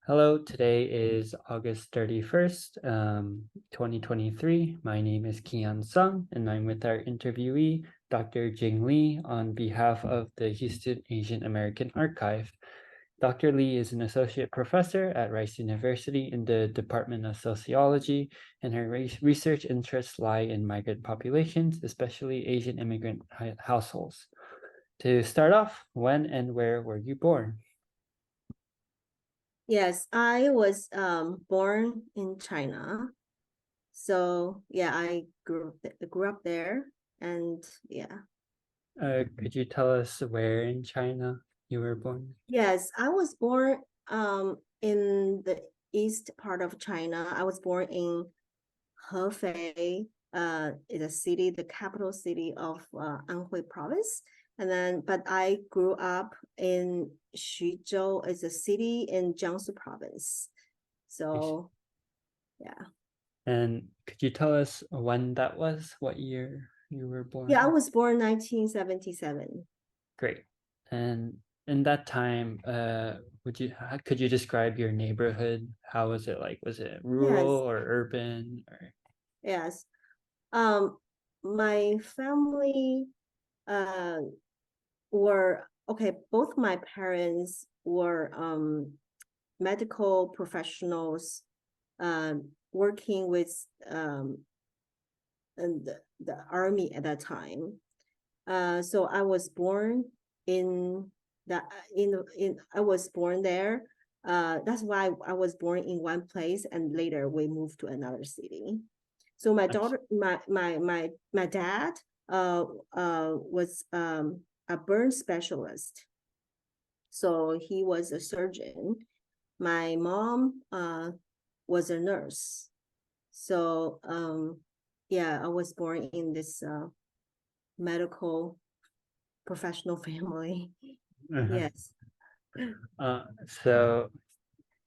Hello, today is August 31st, 2023. My name is Kian Sung, and I'm with our interviewee, Dr. Jing Lee, on behalf of the Houston Asian American Archive. Dr. Lee is an associate professor at Rice University in the Department of Sociology, and her research interests lie in migrant populations, especially Asian immigrant households. To start off, when and where were you born? Yes, I was born in China. So yeah, I grew up there, and yeah. Could you tell us where in China you were born? Yes, I was born in the east part of China. I was born in Hefei, is a city, the capital city of Anhui province. But I grew up in Xuzhou, is a city in Jiangsu province. So yeah. And could you tell us when that was? What year you were Yeah, I born? was born 1977. Great. And in that time, could you describe your neighborhood? How was it like? Was it rural Yes, or urban or yes. Um, my family uh were okay, both my parents were medical professionals working with and the army at that time. So I was born in that in I was born there. That's why I was born in one place, and later we moved to another city. So my daughter, my dad, was a burn specialist. So he was a surgeon. My mom, was a nurse. So yeah, I was born in this medical professional family. uh Yes. so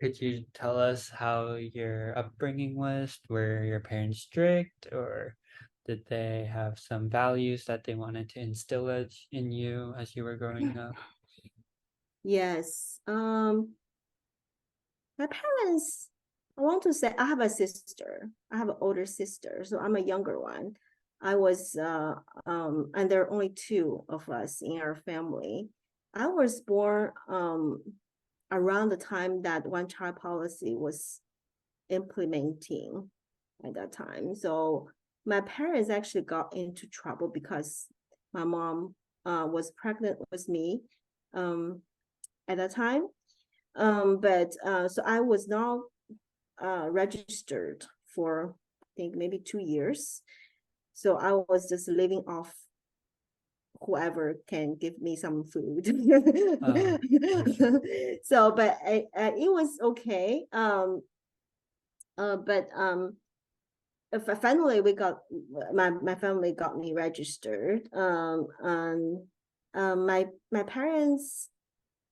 could you tell us how your upbringing was? Were your parents strict, or did they have some values that they wanted to instill in you as you were growing up? Yes. My parents, I want to say I have a sister. I have an older sister, so I'm a younger one. I was and there are only two of us in our family. I was born around the time that one child policy was implementing at that time. So my parents actually got into trouble because my mom was pregnant with me at that time. But so I was not registered for I think maybe 2 years. So I was just living off whoever can give me some food. Okay. So, but it was okay. But finally we got my family got me registered. And my parents,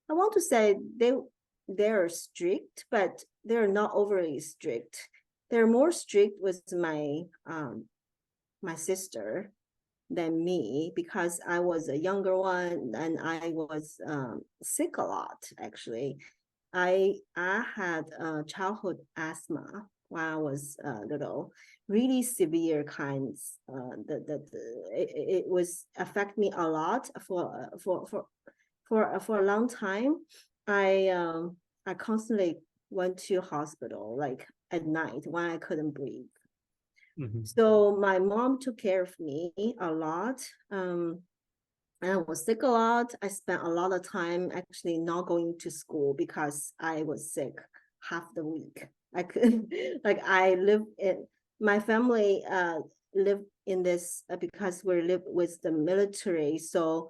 I want to say they're strict, but they're not overly strict. They're more strict with my sister than me because I was a younger one and I was sick a lot actually. I had childhood asthma when I was little, really severe kinds. It was affect me a lot for a long time. I constantly went to hospital like at night when I couldn't breathe. Mhm. So my mom took care of me a lot. And I was sick a lot. I spent a lot of time actually not going to school because I was sick half the week. I could like I live in my family live in this because we live with the military. So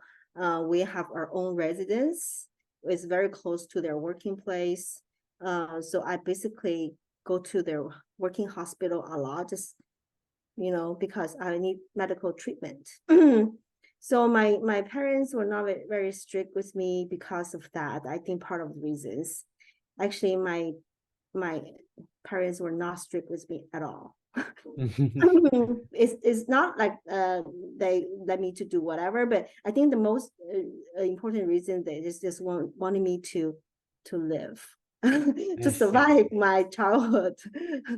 we have our own residence. It's very close to their working place. So I basically go to their working hospital a lot, just because I need medical treatment. So my parents were not very strict with me because of that. I think part of the reasons. Actually, my parents were not strict with me at all. It's not like they let me to do whatever, but I think the most important reason they just wanted me to live. I to see. survive my childhood.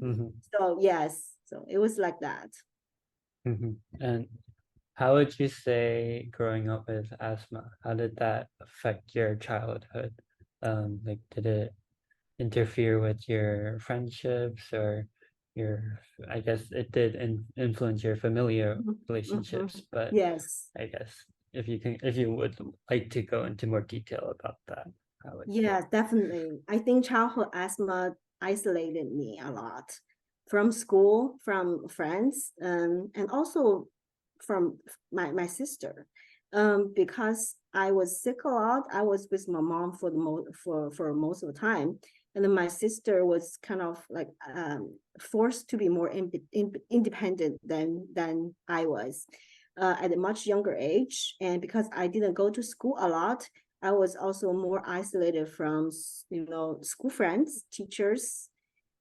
Mhm, So yes, so it was like that. mhm. And how would you say growing up with asthma, how did that affect your childhood? Like, did it interfere with your friendships or your, I guess it did influence your familiar relationships, but Yes. I guess if you would like to go into more detail about that, how would you? Yes, definitely. I think childhood asthma isolated me a lot from school, from friends, and also from my sister. Because I was sick a lot. I was with my mom for for most of the time. And then my sister was kind of like forced to be more independent than I was at a much younger age. And because I didn't go to school a lot, I was also more isolated from, school friends, teachers.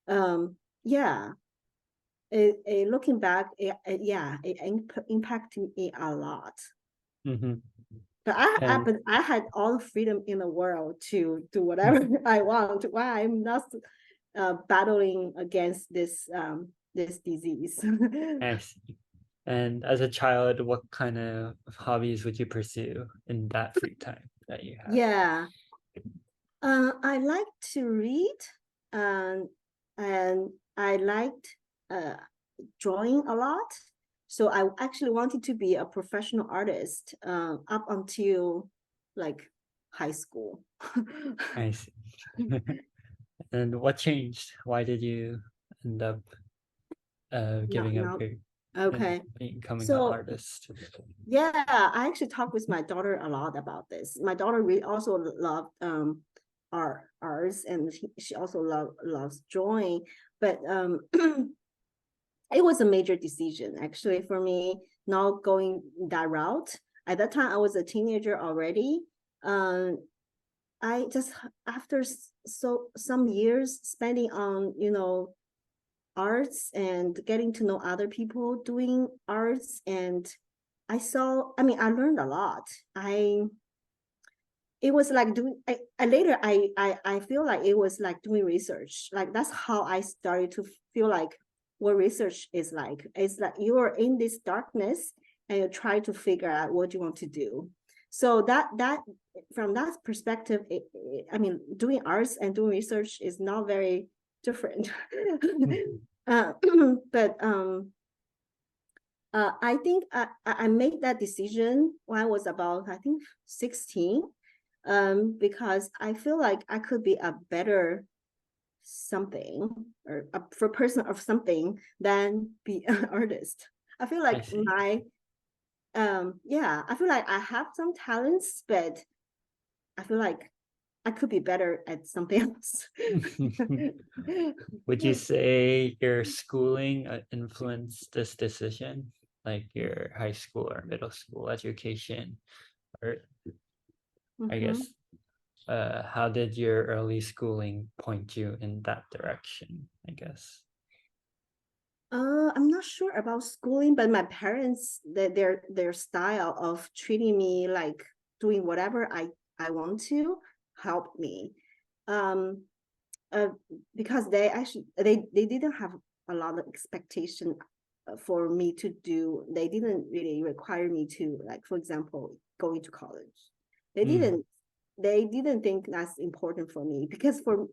Yeah, looking back, yeah, it impacted me a lot. Mhm. But And but I had all the freedom in the world to do whatever I want. Why I'm not battling against this disease. I see. And as a child, what kind of hobbies would you pursue in that free time that you have? Yeah, I like to read, um, and I liked uh, drawing a lot. So I actually wanted to be a professional artist up until like high school. I see. And what changed? Why did you end up No, giving up no. your and Okay. becoming an So artist? yeah, I actually talk with my daughter a lot about this. My daughter also loved arts, and she also loves drawing. But it was a major decision actually for me not going that route. At that time, I was a teenager already. Um, I just after some years spending on arts and getting to know other people doing arts, and I learned a lot. It was like doing I later I feel like it was like doing research. Like that's how I started to feel like what research is like. It's like you are in this darkness and you try to figure out what you want to do. So that from that perspective, I mean, doing arts and doing research is not very different. uh, but I think I made that decision when I was about, I think, 16, because I feel like I could be a better something or for person of something than be an artist. I feel I like see. I feel like I have some talents, but I feel like I could be better at something else. Would you say your schooling influenced this decision, like your high school or middle school education, or I Mhm. guess how did your early schooling point you in that direction, I guess? I'm not sure about schooling, but my parents, their style of treating me like doing whatever I want to help me. Um, uh, because they didn't have a lot of expectation for me to do. They didn't really require me to, like, for example, going to college. They Mm. didn't they didn't think that's important for me, because for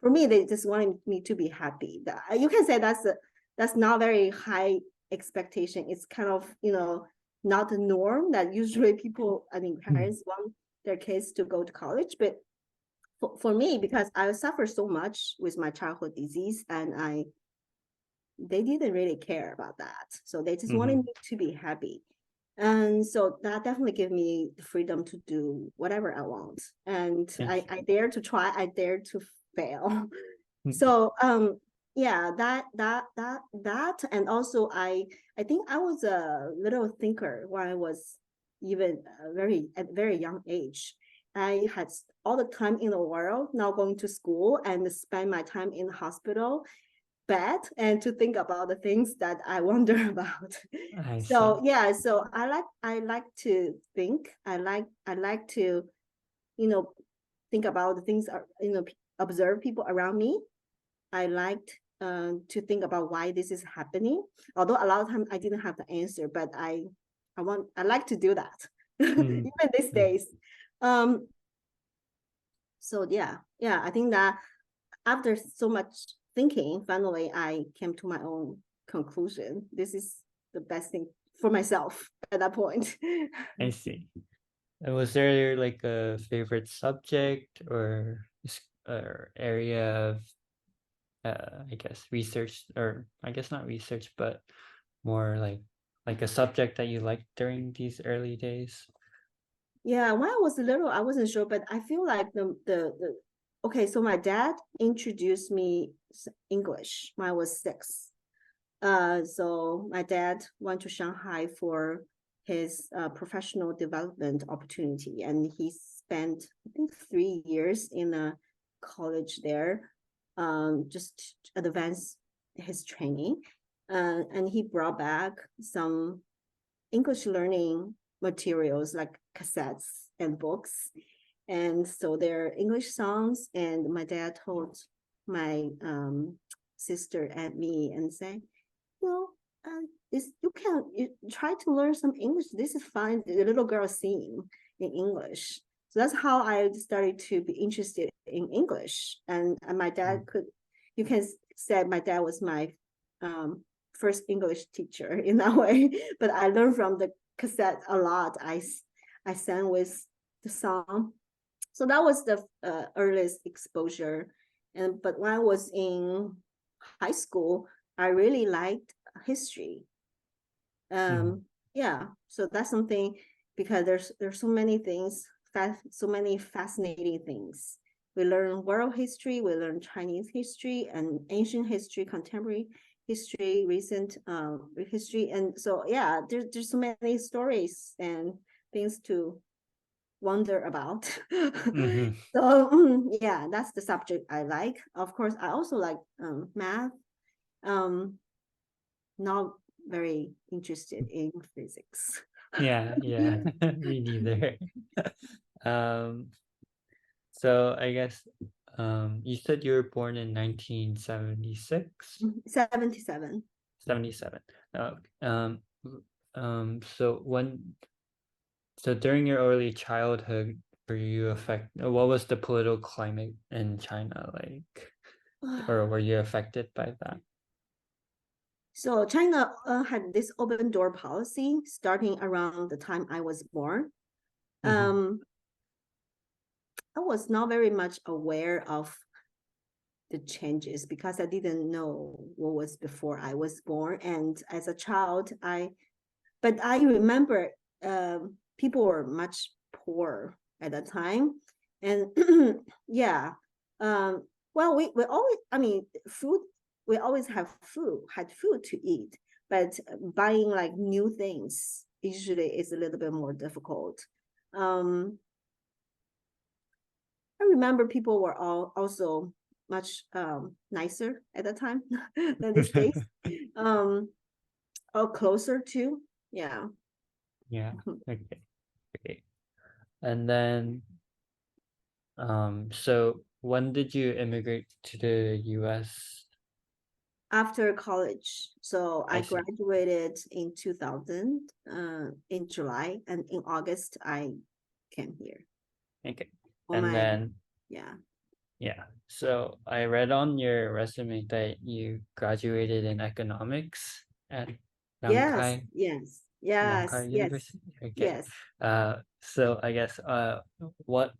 me they just wanted me to be happy. You can say that's not very high expectation. It's kind of not the norm that usually people, I mean, parents want their kids to go to college. But for me, because I suffer so much with my childhood disease, and they didn't really care about that, so they just wanted Mhm. me to be happy. And so that definitely gave me the freedom to do whatever I want. And I I see. dare to try, I dare to fail. So yeah, that and also I think I was a little thinker when I was even at a very young age. I had all the time in the world now going to school and spend my time in the hospital bed and to think about the things that I wonder about. I So see. yeah, so I like to think. I like to, you know, think about the things are, observe people around me. I liked to think about why this is happening. Although a lot of times I didn't have the answer, but I like to do that even these days. So yeah, I think that after so much thinking, finally I came to my own conclusion. This is the best thing for myself at that point. I see. And was there like a favorite subject or area of I guess research, or I guess not research, but more like a subject that you liked during these early days? Yeah, when I was little, I wasn't sure, but I feel like okay, so my dad introduced me English when I was 6. So my dad went to Shanghai for his professional development opportunity, and he spent, I think, 3 years in a college there, just to advance his training. And he brought back some English learning materials like cassettes and books. And so they're English songs. And my dad told my sister and me and say, you can try to learn some English. This is fine. The little girl singing in English. So that's how I started to be interested in English. And my dad you can say my dad was my first English teacher in that way. But I learned from the cassette a lot. I sang with the song. So that was the earliest exposure. But when I was in high school, I really liked history. Yeah, so that's something, because there's so many things, so many fascinating things. We learn world history, we learn Chinese history and ancient history, contemporary history, recent history. And so yeah, there's so many stories and things to wonder about. So yeah, that's the subject I like. Of course, I also like math. Not very interested in physics. Yeah, me neither. Um, so I guess you said you were born in 1976? 77. 77. So during your early childhood, what was the political climate in China like, or were you affected by that? So China had this open door policy starting around the time I was born. I was not very much aware of the changes because I didn't know what was before I was born. And as a child, but I remember people were much poorer at that time. And yeah, well, we always, I mean, food, we always had food to eat, but buying like new things usually is a little bit more difficult. I remember people were also much nicer at that time than these days. Or closer to, yeah. Yeah. Okay. Great. And then, so when did you immigrate to the US? After college. So I I see. graduated in 2000 in July, and in August I came here. Okay. For And my, then, yeah. so I read on your resume that you graduated in economics at Yes, Nankai yes, yes, yes, University. Okay. yes. So I guess what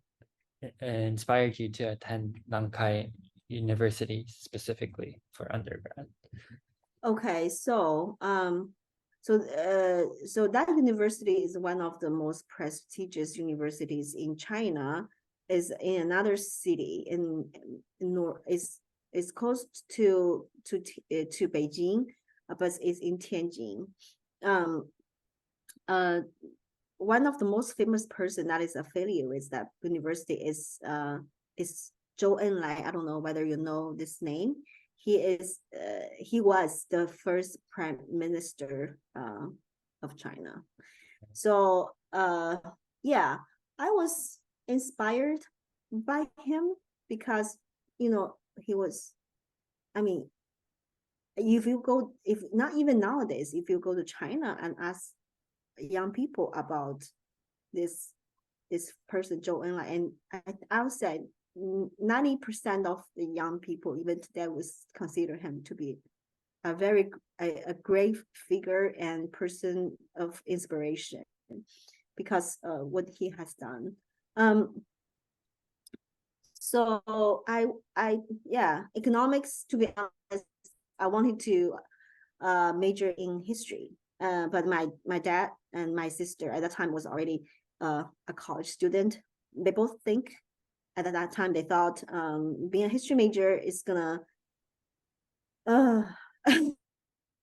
inspired you to attend Nankai University specifically for undergrad? Okay, so so that university is one of the most prestigious universities in China. Is in another city in north. Is close to Beijing, but it's in Tianjin. Um, One of the most famous person that is affiliated with that university is Zhou Enlai. I don't know whether you know this name. He was the first prime minister of China. So yeah, I was inspired by him because he was, I mean, if not even nowadays, if you go to China and ask young people about this person, Zhou Enlai, and I would say 90% of the young people even today would consider him to be a very a great figure and person of inspiration because what he has done. So yeah, economics, to be honest, I wanted to major in history, but my dad and my sister at that time was already a college student. They both think at that time they thought being a history major is gonna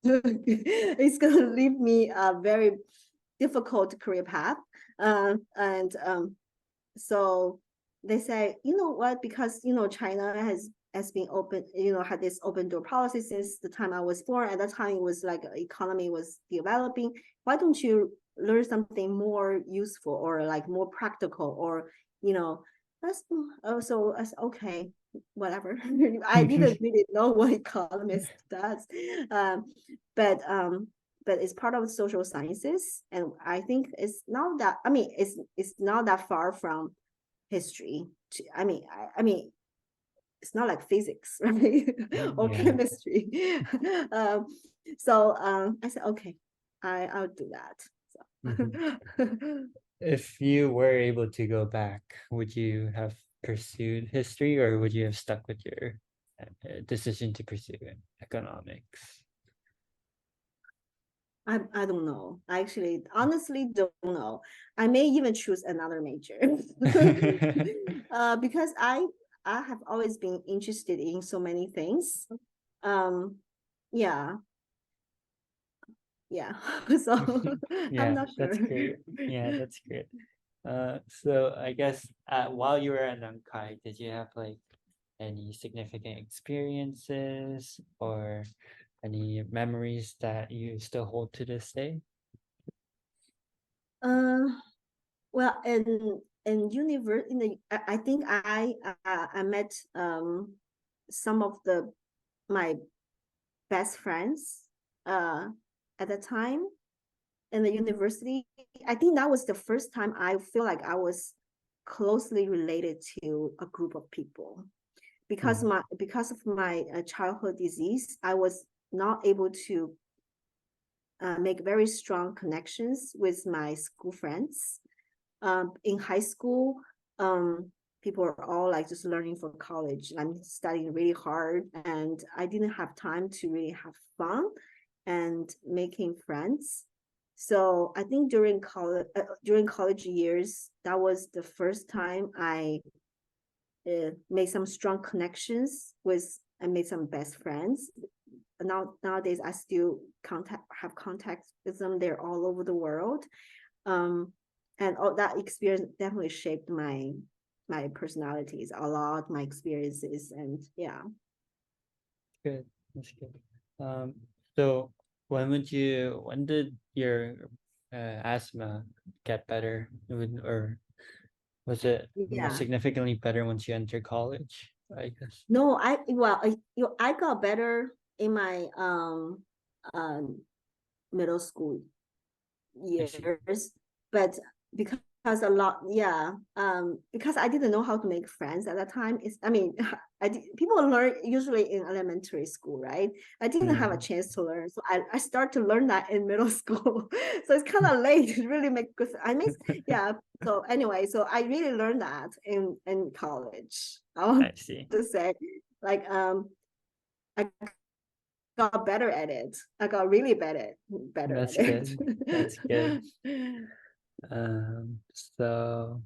it's gonna leave me a very difficult career path, and so they say, you know what, because China has been open, had this open door policy since the time I was born. At that time it was like economy was developing. Why don't you learn something more useful or like more practical, or that's so I said, okay, whatever. I didn't really know what economist does, but it's part of social sciences, and I think it's not that, I mean, it's not that far from history. I mean, it's not like physics, right? Or Yeah. chemistry. So I said, okay, I'll do that. So If you were able to go back, would you have pursued history, or would you have stuck with your decision to pursue economics? I don't know. I actually honestly don't know. I may even choose another major. Because I have always been interested in so many things. Yeah, yeah. So I'm Yeah, not sure. that's great. Yeah, that's great. So I guess while you were at Nankai, did you have like any significant experiences or any memories that you still hold to this day? Uh, well, in I think I met some of my best friends at the time in the university. I think that was the first time I feel like I was closely related to a group of people, because Mm. of my childhood disease. I was not able to make very strong connections with my school friends. In high school, people are all like just learning for college. I'm studying really hard, and I didn't have time to really have fun and making friends. So I think during college years, that was the first time I made some strong connections with and made some best friends. Nowadays I still have contact with them. They're all over the world. And all that experience definitely shaped my personalities a lot, my experiences, and yeah. Good. That's good. So when did your asthma get better? Or was it more Yeah. significantly better once you enter college, I guess? No, I got better in my um middle school I see. years, but because a lot, yeah, because I didn't know how to make friends at that time. I mean, people learn usually in elementary school, right? I didn't have a Mm, chance to learn, so I start to learn that in middle school. So it's kind of late to really make good. Yeah. So anyway, so I really learned that in college. I I want see. to say, like, I got better at it. I got really better at That's good. That's good. it. So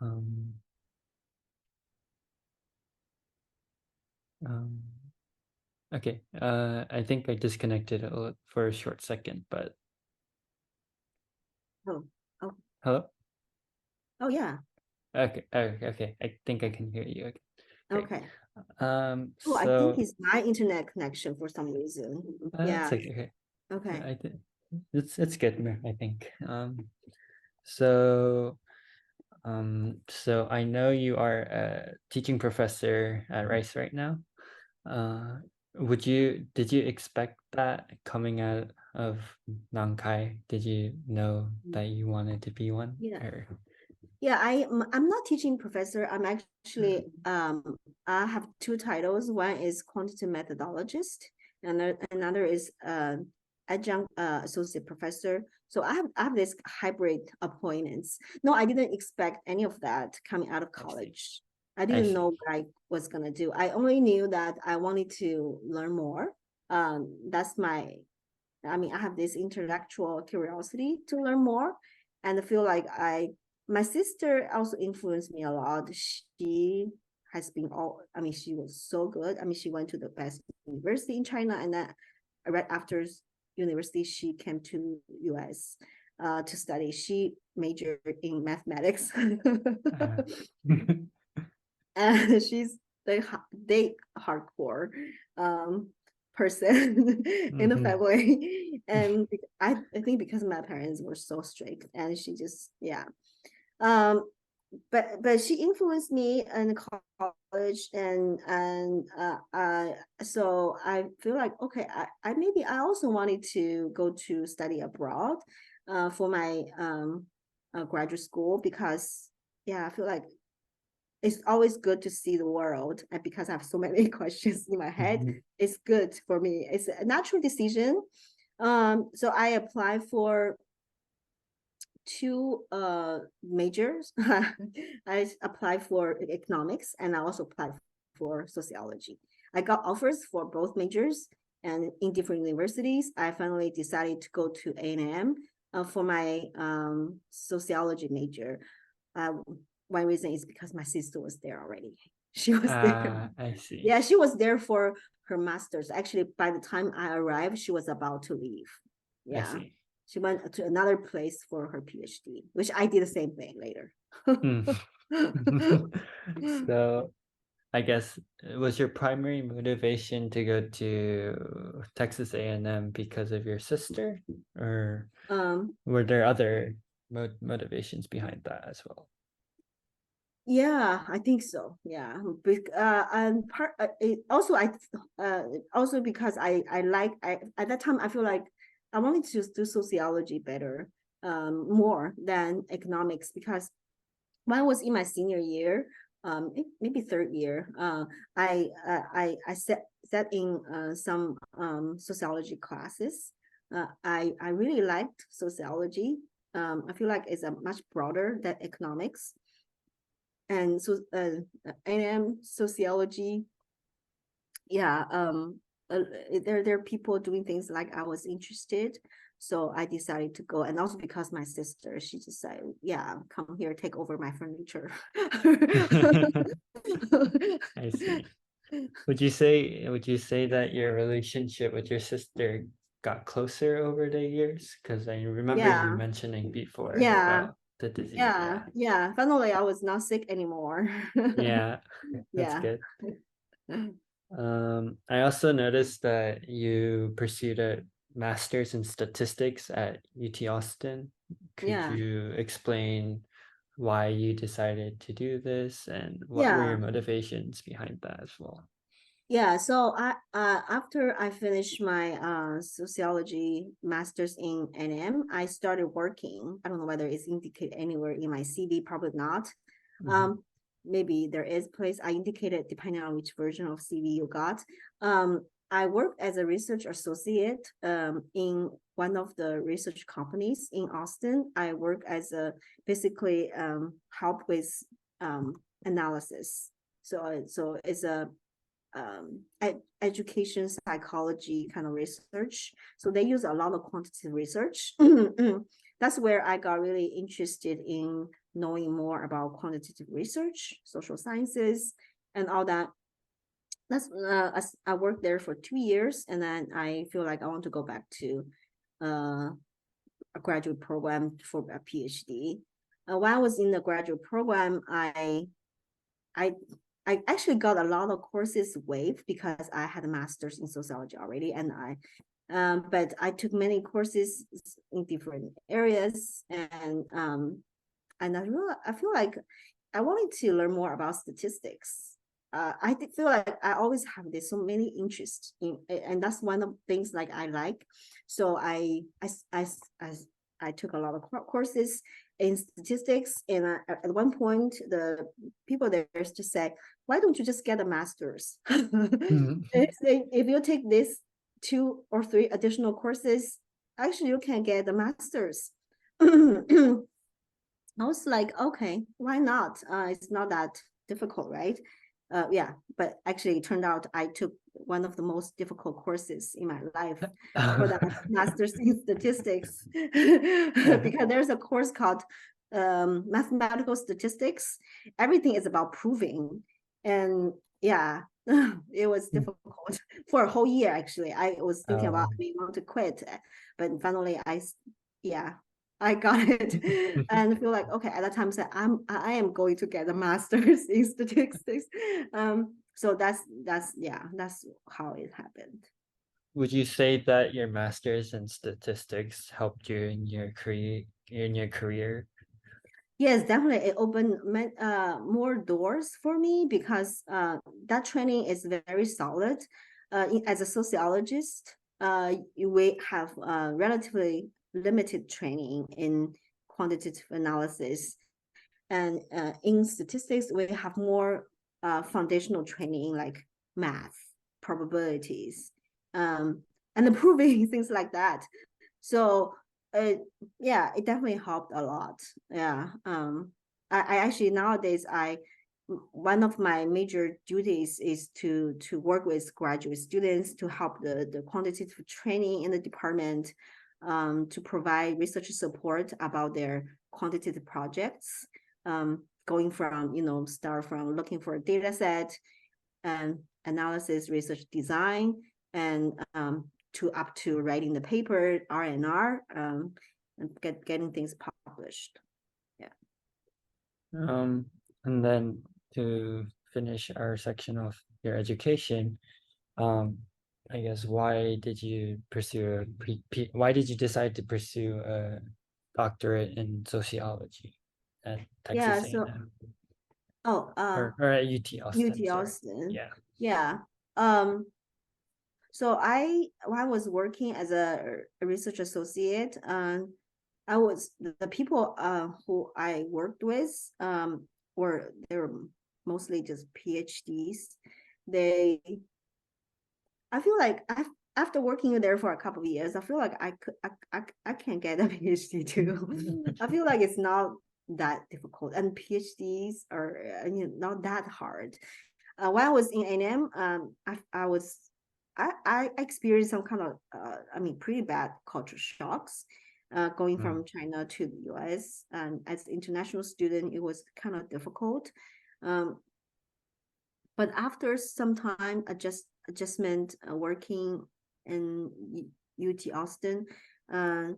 um um okay. I think I disconnected for a short second, but Oh, oh, hello? oh yeah. Okay, okay. I think I can hear you. Okay, great. Okay. Oh, I think So it's my internet connection for some reason. it's Yeah. okay. Okay. I think it's good, I think. So So I know you are a teaching professor at Rice right now. Uh, did you expect that coming out of Nankai? Did you know that you wanted to be one? Yeah. Or Yeah, I'm not teaching professor. I'm actually I have two titles. One is quantitative methodologist, and another is adjunct associate professor. So I have this hybrid appointments. No, I didn't expect any of that coming out of I see. college. I I didn't know see. what I was gonna do. I only knew that I wanted to learn more. That's I mean, I have this intellectual curiosity to learn more, and I feel like my sister also influenced me a lot. She has been I mean, she was so good. I mean, she went to the best university in China, and then right after university, she came to US to study. She majored in mathematics. Uh, And she's they hardcore person in the mhm. family. And I think because my parents were so strict, and she just, yeah, um but she influenced me in college, and so I feel like, okay, I maybe I also wanted to go to study abroad for my graduate school, because yeah, I feel like it's always good to see the world, and because I have so many questions in my head, Mhm. it's good for me. It's a natural decision. So I applied for two majors. I applied for economics, and I also applied for sociology. I got offers for both majors and in different universities. I finally decided to go to A&M for my sociology major. Uh, one reason is because my sister was there already. She was there. I see. Yeah, she was there for her master's. Actually, by the time I arrived, she was about to leave. I Yeah. see. She went to another place for her PhD, which I did the same thing later. Hmm. So I guess was your primary motivation to go to Texas A&M because of your sister, or um, were there other motivations behind that as well? yeah, I think so. Yeah, and also also because I like at that time I feel like I wanted to do sociology better, more than economics, because when I was in my senior year, maybe third year, I sat in some sociology classes. I really liked sociology. I feel like it's a much broader than economics, and so A&M sociology. Yeah, there are people doing things like I was interested. So I decided to go, and also because my sister, she just said, yeah, come here, take over my furniture. I see. Would you say that your relationship with your sister got closer over the years? Because I remember you Yeah, mentioning before yeah, about the disease. yeah, Yeah. yeah. Finally, I was not sick anymore. Yeah, that's Yeah. good. I also noticed that you pursued a master's in statistics at UT Austin. Could Yeah. you explain why you decided to do this and what were your Yeah. motivations behind that as well? Yeah, so I after I finished my sociology master's in NM, I started working. I don't know whether it's indicated anywhere in my CV, probably not. Mhm. Um, maybe there is place I indicated depending on which version of CV you got. I worked as a research associate in one of the research companies in Austin. I work as a basically help with analysis. So it's a education psychology kind of research. So they use a lot of quantitative research. That's where I got really interested in knowing more about quantitative research, social sciences, and all that. That's I worked there for 2 years, and then I feel like I want to go back to uh, a graduate program for a PhD. While I was in the graduate program, I I actually got a lot of courses waived because I had a master's in sociology already, and but I took many courses in different areas, and and I feel like I wanted to learn more about statistics. I feel like I always have this so many interests in, and that's one of the things like I like. So I took a lot of courses in statistics, and at one point the people there just said, "Why don't you just get a master's?" If you take this 2 or 3 additional courses, actually you can get a master's. I was like, okay, why not? It's not that difficult, right? Yeah, but actually it turned out I took one of the most difficult courses in my life for that master's in statistics because there's a course called mathematical statistics. Everything is about proving. And yeah, it was difficult for a whole year, actually. I was thinking about me want to quit, but finally yeah, I got it and feel like, okay, at that time, said I am going to get a master's in statistics. So that's how it happened. Would you say that your master's in statistics helped you in your career? Yes, definitely. It opened more doors for me because that training is very solid. As a sociologist, we have relatively limited training in quantitative analysis. And in statistics, we have more foundational training like math, probabilities, and proving things like that. So yeah, it definitely helped a lot. Yeah. I actually nowadays one of my major duties is to work with graduate students to help the quantitative training in the department, to provide research support about their quantitative projects, going from, start from looking for a data set and analysis, research design, and to up to writing the paper, R&R, and getting things published. Yeah. And then to finish our section of your education, I guess why did you decide to pursue a doctorate in sociology at Yeah. Texas So, A&M or or at UT Austin? UT Sorry. Austin. Yeah. Yeah. So when I was working as a research associate, I was the people who I worked with they were mostly just PhDs. I feel like after working there for a couple of years, I feel like I can get a PhD too. I feel like it's not that difficult, and PhDs are not that hard. When I was in A&M, I experienced some kind of pretty bad culture shocks, going from China to the US. And as an international student, it was kind of difficult. But after some time adjustment, working in UT Austin, in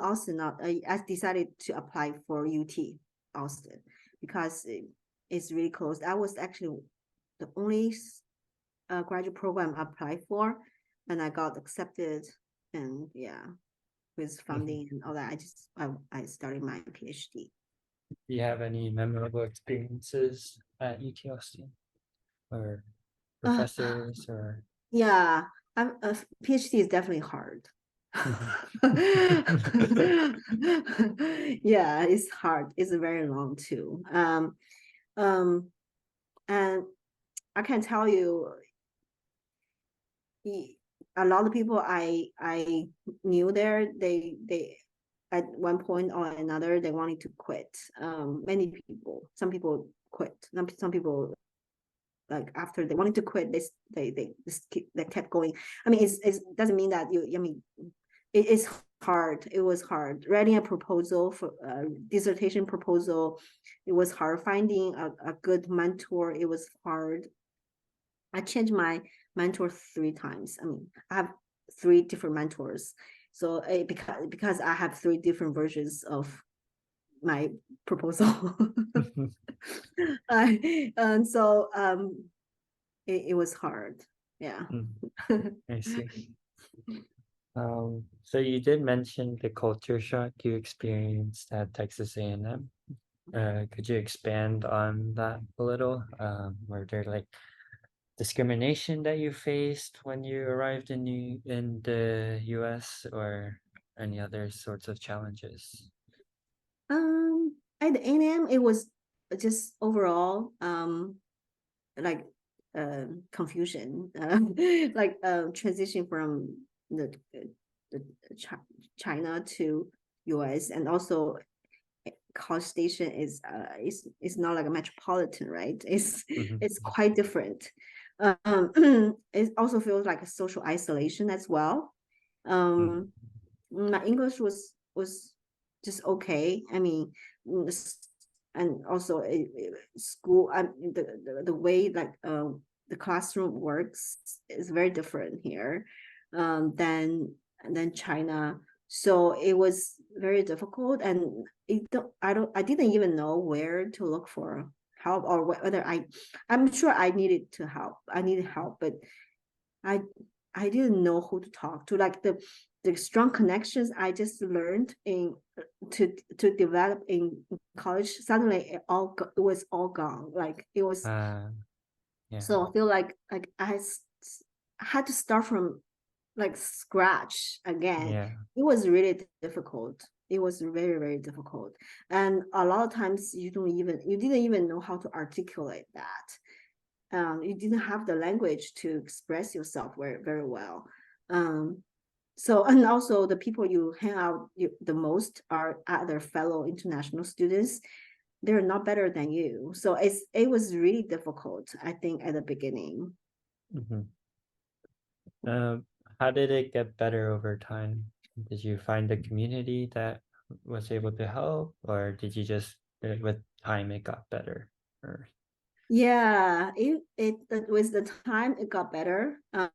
Austin, I decided to apply for UT Austin because it's really close. I was actually the only graduate program I applied for, and I got accepted. And yeah, with funding and all that, I started my PhD. Do you have any memorable experiences at UT Austin or professors or? Yeah, a PhD is definitely hard. Yeah, it's hard. It's very long too. And I can tell you, a lot of people I knew there, they at one point or another they wanted to quit. Many people, some people quit. Some people, like after they wanted to quit, they kept going. I mean, it doesn't mean that it's hard. It was hard writing a proposal for a dissertation proposal. It was hard finding a good mentor. It was hard. I changed my mentor 3 times. I mean, I have 3 different mentors. So because I have 3 different versions of my proposal. And so it was hard. Yeah. I see. So you did mention the culture shock you experienced at Texas A&M. Could you expand on that a little? Were there like discrimination that you faced when you arrived in the US or any other sorts of challenges? At the A&M, it was just overall like confusion, like transition from the China to US, and also College Station is not like a metropolitan, right? It's quite different. It also feels like a social isolation as well. My English was just okay. I mean, and also school. The way like the classroom works is very different here than China. So it was very difficult, and I didn't even know where to look for help, or whether I'm sure I needed help, but I I didn't know who to talk to. Like the strong connections I just learned to develop in college, suddenly it was all gone. Like it was, Yeah, so I feel like I had to start from like scratch again. yeah. It was really difficult. It was very, very difficult. And a lot of times you didn't even know how to articulate that. You didn't have the language to express yourself very, very well. So, and also the people you hang out the most are other fellow international students. They're not better than you. So it was really difficult, I think, at the beginning. Mhm. How did it get better over time? Did you find a community that was able to help, or did you just with time it got better? Or Yeah, it with the time it got better. I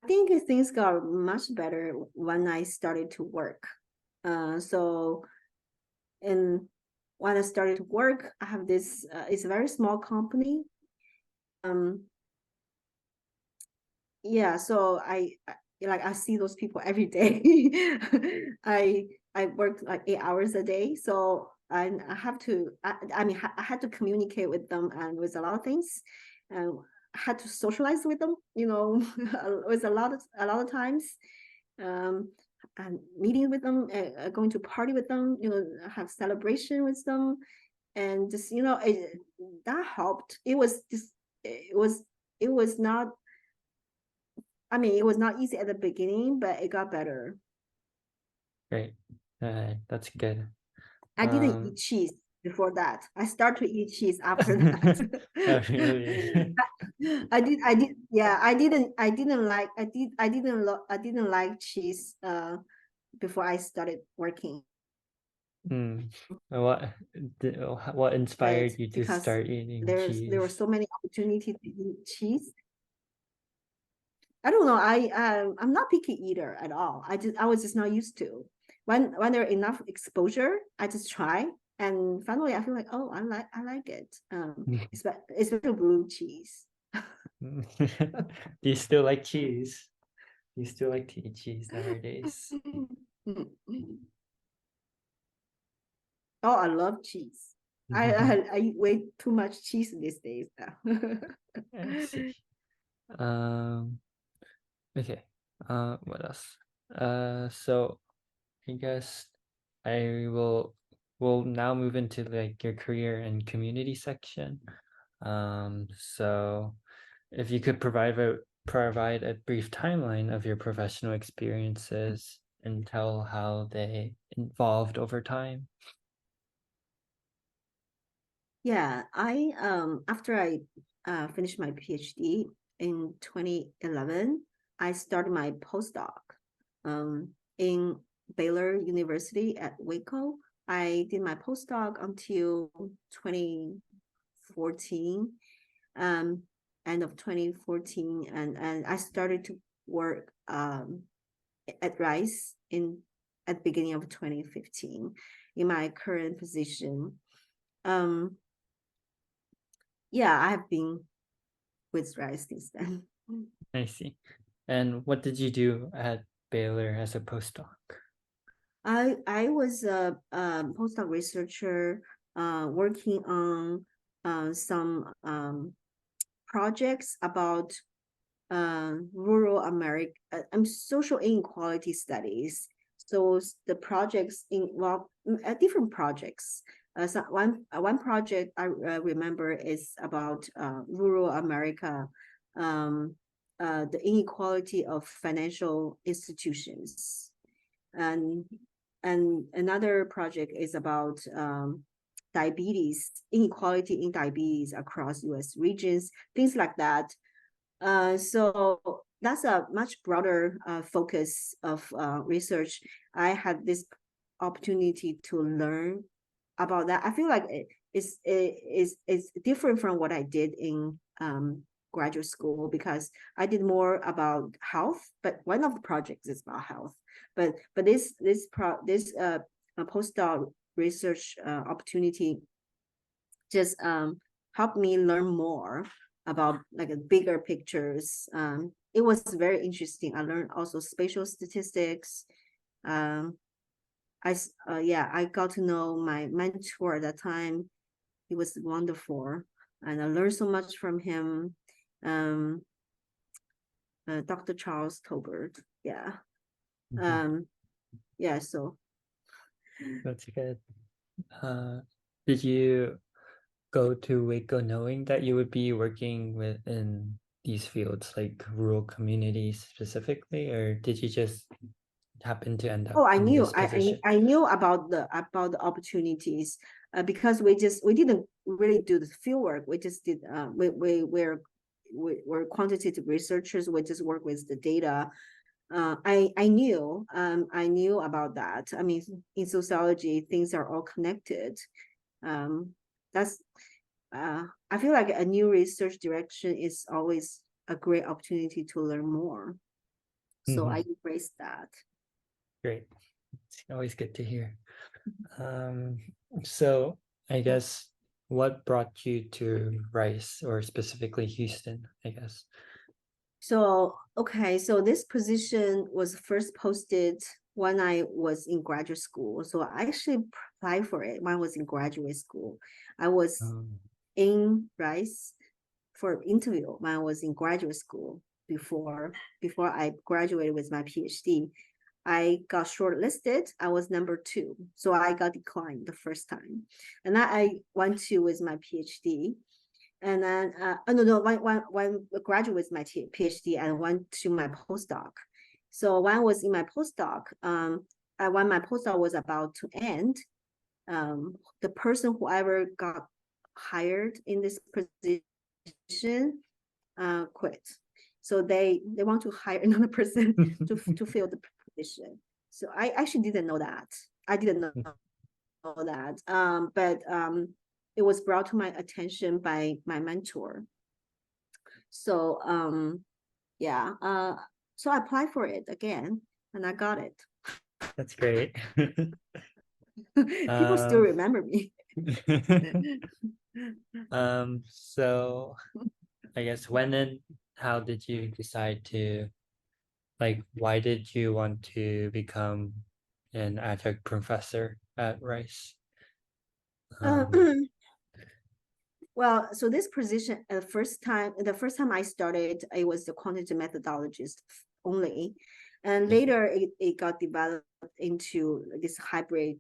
think things got much better when I started to work. So and when I started to work, I have this. It's a very small company. Um, yeah, so I see those people every day. I I work like 8 hours a day, so I have to. I mean, I had to communicate with them and with a lot of things, and I had to socialize with them. With a lot of times, um, and meeting with them, going to party with them. Have celebration with them, and just that helped. It was it was not I mean, it was not easy at the beginning, but it got better. great, that's good. I didn't eat cheese before that. I started to eat cheese after that. Oh, really? Yeah, I didn't like cheese before I started working. What what But inspired you to because start eating there were cheese? so many opportunities to eat cheese. I don't know. I'm not picky eater at all. I was just not used to. When there enough exposure, I just try, and finally I feel like, oh, I like it. Especially blue cheese. Do you still like cheese? Do you still like to eat cheese nowadays? Oh, I love cheese. I eat way too much cheese these days now. I see. Um, okay. What else? So I guess I will now move into like your career and community section. So if you could provide a brief timeline of your professional experiences and tell how they evolved over time. Yeah, I after I finished my PhD in 2011, I started my postdoc in Baylor University at Waco. I did my postdoc until 2014, um, end of 2014, and I started to work at Rice at the beginning of 2015 in my current position. Um, yeah, I have been with Rice since then. I see. And what did you do at Baylor as a postdoc? I was a, postdoc researcher working on some projects about rural America, social inequality studies. So the projects involve different projects. So one project I remember is about rural America, the inequality of financial institutions, and another project is about diabetes, inequality in diabetes across U.S. regions, things like that. So that's a much broader focus of research. I had this opportunity to learn about that. I feel like it's different from what I did in graduate school, because I did more about health, but one of the projects is about health. But this postdoc research opportunity just helped me learn more about like bigger pictures. It was very interesting. I learned also spatial statistics. I got to know my mentor at that time. He was wonderful, and I learned so much from him. Dr. Charles Tolbert. Yeah. Yeah, so That's good. Did you go to Waco knowing that you would be working within these fields, like rural communities specifically, or did you just happen to end up I in knew this position? I knew about the opportunities because we didn't really do the field work. We just did we're quantitative researchers. We just work with the data. I knew about that. I mean, in sociology, things are all connected. That's I feel like a new research direction is always a great opportunity to learn more. So I embrace that. Great. It's always good to hear. So I guess what brought you to Rice, or specifically Houston, I guess? So, okay, so this position was first posted when I was in graduate school. So I actually applied for it when I was in graduate school. I was in Rice for interview when I was in graduate school before I graduated with my PhD. I got shortlisted. I was number 2. So I got declined the first time. And I went to with my PhD. And then, when I graduated with my PhD and went to my postdoc. So when I was in my postdoc, when my postdoc was about to end, the person whoever got hired in this position quit. So they want to hire another person to fill the position. So I actually didn't know that. I didn't know that. But it was brought to my attention by my mentor. So yeah, so I applied for it again and I got it. That's great. People still remember me. So I guess when and how did you decide to, like, why did you want to become an adjunct professor at Rice? Well, so this position, the first time I started, it was the quantitative methodologist only. And later it got developed into this hybrid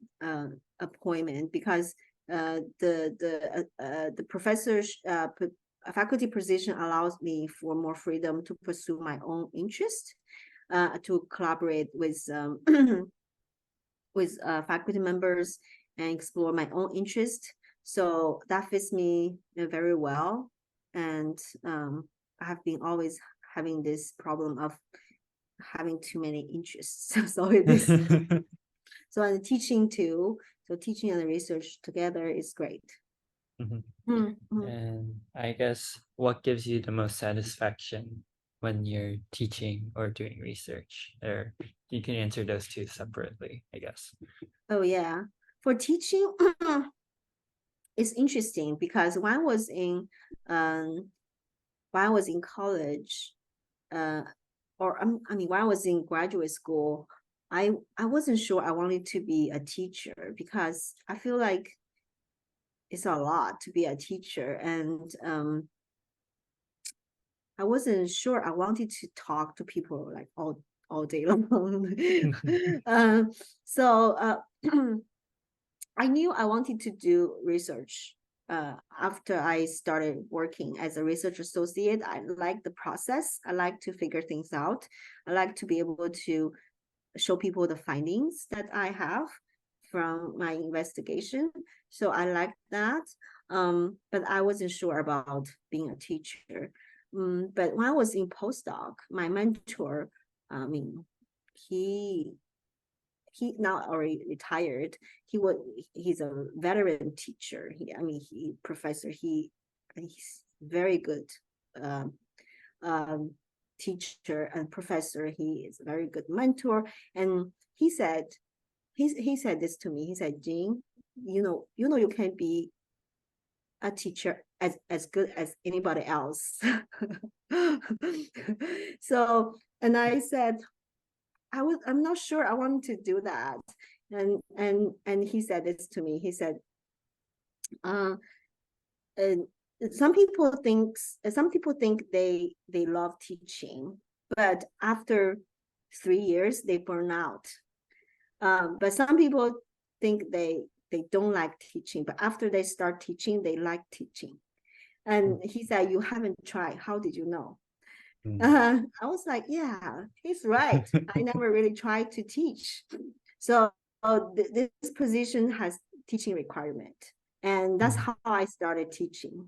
appointment, because the professor's faculty position allows me for more freedom to pursue my own interest, to collaborate with with faculty members and explore my own interest. So that fits me very well. And I have been always having this problem of having too many interests. So it is. So and teaching too. So teaching and research together is great. And I guess what gives you the most satisfaction when you're teaching or doing research? Or you can answer those two separately, I guess. Oh yeah. For teaching, it's interesting because when I was in college, I mean, when I was in graduate school, I wasn't sure I wanted to be a teacher because I feel like it's a lot to be a teacher, and I wasn't sure I wanted to talk to people like all day long. So I knew I wanted to do research. After I started working as a research associate, I like the process. I like to figure things out. I like to be able to show people the findings that I have from my investigation. So I like that. But I wasn't sure about being a teacher. But when I was in postdoc, my mentor, I mean, he now already retired. He's a veteran teacher. Professor. He's very good teacher and professor. He is a very good mentor. And he said this to me. He said, Jean, you can be a teacher as good as anybody else. So, and I said, I'm not sure I want to do that. And he said this to me. He said, and some people think they love teaching, but after 3 years they burn out. But some people think they don't like teaching, but after they start teaching, they like teaching. And he said, you haven't tried. How did you know? I was like, yeah, he's right. I never really tried to teach. So this position has teaching requirement. And that's how I started teaching.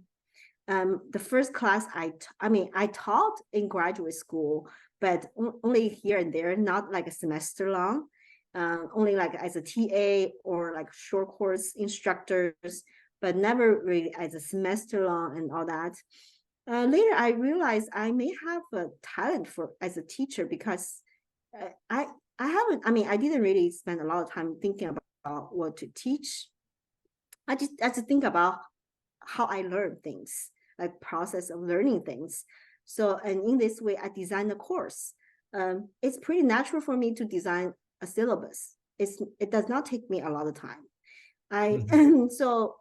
The first class I taught in graduate school, but only here and there, not like a semester long, only like as a TA or like short course instructors, but never really as a semester long and all that. Later, I realized I may have a talent as a teacher because I didn't really spend a lot of time thinking about what to teach. I just think about how I learn things, like process of learning things. So, and in this way, I designed a course. It's pretty natural for me to design a syllabus. It does not take me a lot of time. So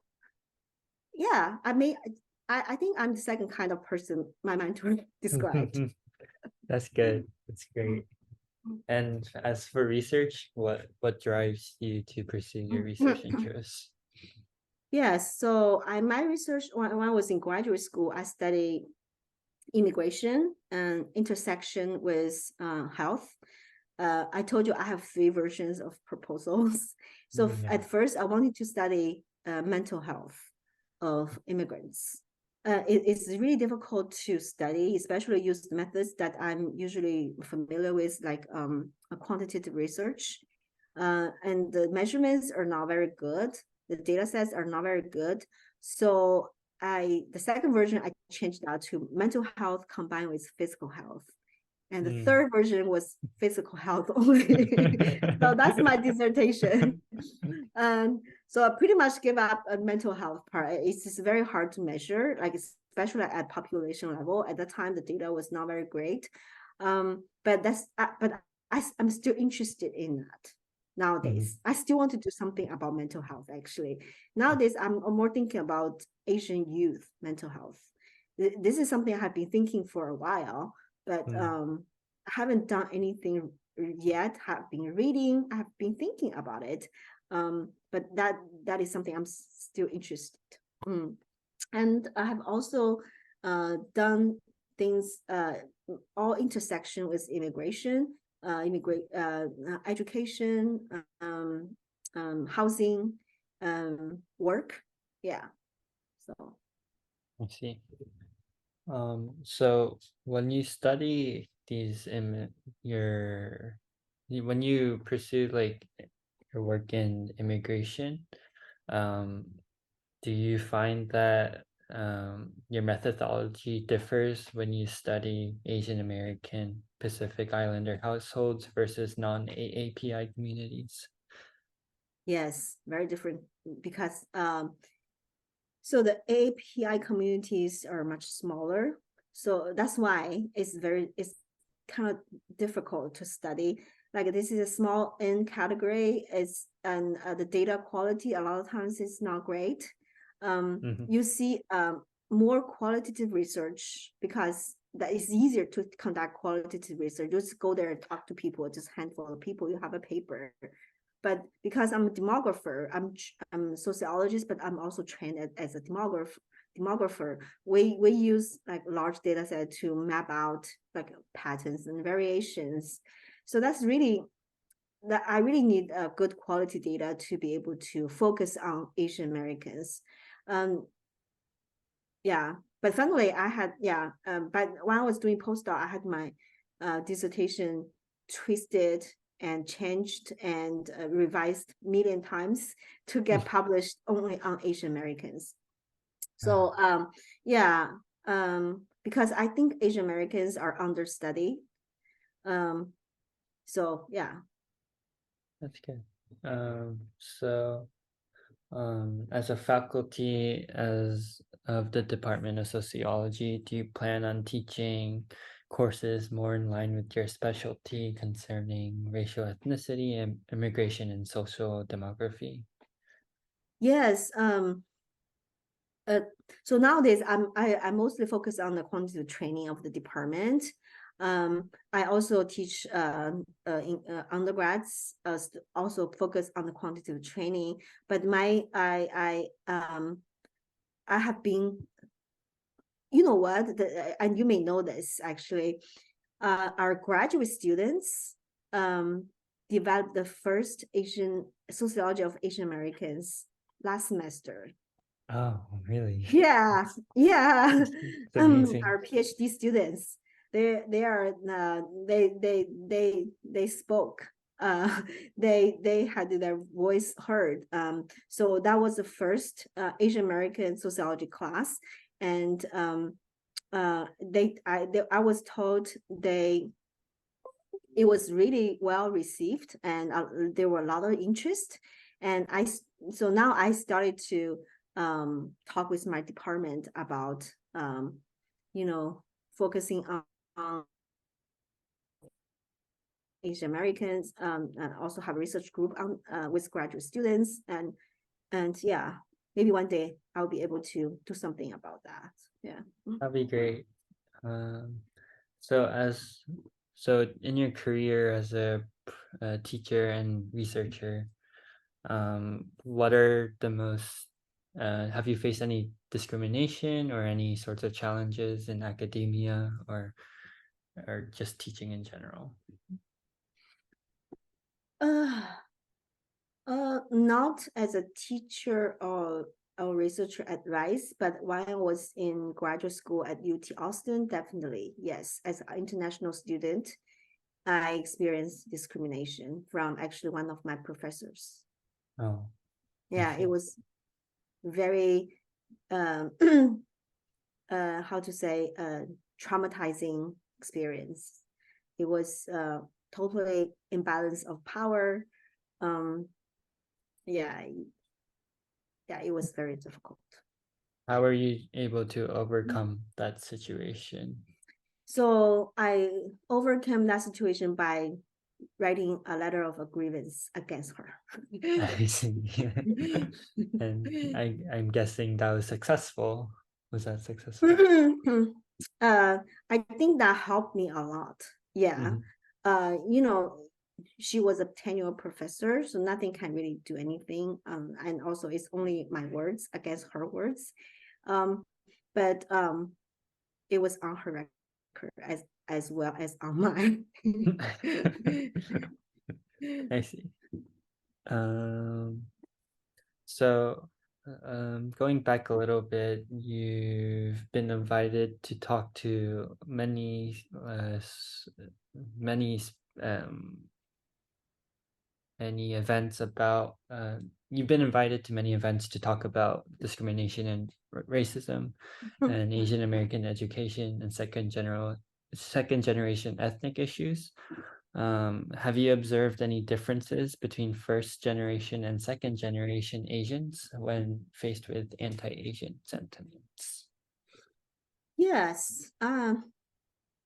yeah, I think I'm the second kind of person my mentor described. That's good. That's great. And as for research, what drives you to pursue your research interests? Yes, so my research when I was in graduate school, I studied immigration and intersection with health. I told you I have 3 versions of proposals. So at first, I wanted to study mental health of immigrants. It's really difficult to study, especially use methods that I'm usually familiar with, like a quantitative research. And the measurements are not very good. The data sets are not very good. So the second version, I changed that to mental health combined with physical health. And the third version was physical health only. So that's my dissertation. So I pretty much give up a mental health part. It's just very hard to measure, like especially at population level. At the time, the data was not very great. But I'm still interested in that nowadays. I still want to do something about mental health, actually. Nowadays, I'm more thinking about Asian youth mental health. This is something I have been thinking for a while, but I haven't done anything yet. Have been reading, I have been thinking about it. But that is something I'm still interested. And I have also done things all intersection with immigration, education, housing, work. Yeah. So I see. So when you study these when you pursue like your work in immigration, do you find that your methodology differs when you study Asian American Pacific Islander households versus non-AAPI communities? yes, very different because so the AAPI communities are much smaller. So that's why it's kind of difficult to study. Like this is a small N category, and the data quality a lot of times is not great. You see more qualitative research, because that is easier to conduct qualitative research. You just go there and talk to people, just handful of people, you have a paper. But because I'm a demographer, I'm a sociologist, but I'm also trained as a demographer. We use like large data set to map out like patterns and variations. So that's really that I really need a good quality data to be able to focus on Asian Americans. Yeah, but thankfully I had, but when I was doing postdoc, I had my dissertation twisted and changed and revised a million times to get published only on Asian Americans. So because I think Asian Americans are understudied. So yeah. That's good. So as a faculty of the Department of Sociology, do you plan on teaching courses more in line with your specialty concerning racial ethnicity and immigration and social demography? Yes. So nowadays I mostly focus on the quantitative training of the department. I also teach in undergrads, also focus on the quantitative training. But I have been, you know what, and you may know this actually, our graduate students developed the first Asian sociology of Asian Americans last semester. Oh, really? Yeah. It's amazing. Our PhD students, they spoke. They had their voice heard. So that was the first Asian American sociology class, and I was told it was really well received, and there were a lot of interest, and so now I started to talk with my department about focusing on Asian Americans, and also have a research group on with graduate students, and yeah, maybe one day I'll be able to do something about that. Yeah, That'd be great. So in your career as a teacher and researcher, what are the most have you faced any discrimination or any sorts of challenges in academia or just teaching in general? Not as a teacher or a researcher at Rice, but when I was in graduate school at UT Austin, definitely, yes. As an international student, I experienced discrimination from actually one of my professors. Oh, Yeah, it was very, how to say, traumatizing experience. It was totally imbalance of power. Yeah, it was very difficult. how were you able to overcome that situation? So I overcame that situation by writing a letter of a grievance against her. I see. And I'm guessing that was successful. Was that successful? I think that helped me a lot. Yeah. She was a tenured professor, so nothing can really do anything. And also it's only my words against her words. But it was on her record as well as on mine. I see. So going back a little bit, you've been invited to talk to many events about you've been invited to many events to talk about discrimination and racism and Asian American education and second generation ethnic issues. Have you observed any differences between first generation and second generation Asians when faced with anti-Asian sentiments? Yes.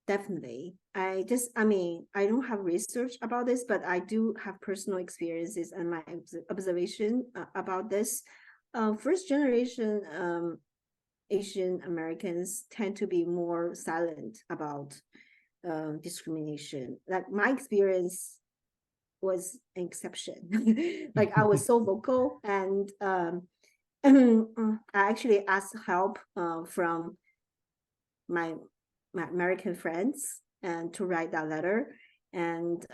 definitely. I don't have research about this, but I do have personal experiences and my observation about this. First generation Asian Americans tend to be more silent about discrimination. Like my experience was an exception. Like I was so vocal, and I actually asked help from my American friends and to write that letter. And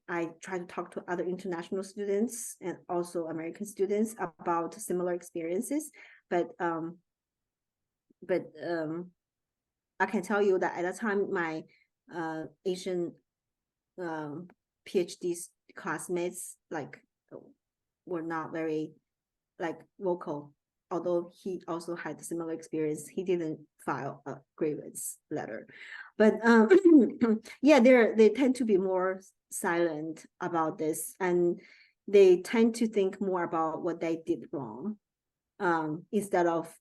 I tried to talk to other international students and also American students about similar experiences. But I can tell you that at that time, my Asian PhD classmates were not very vocal. Although he also had similar experience, he didn't file a grievance letter. But yeah, they tend to be more silent about this, and they tend to think more about what they did wrong, instead of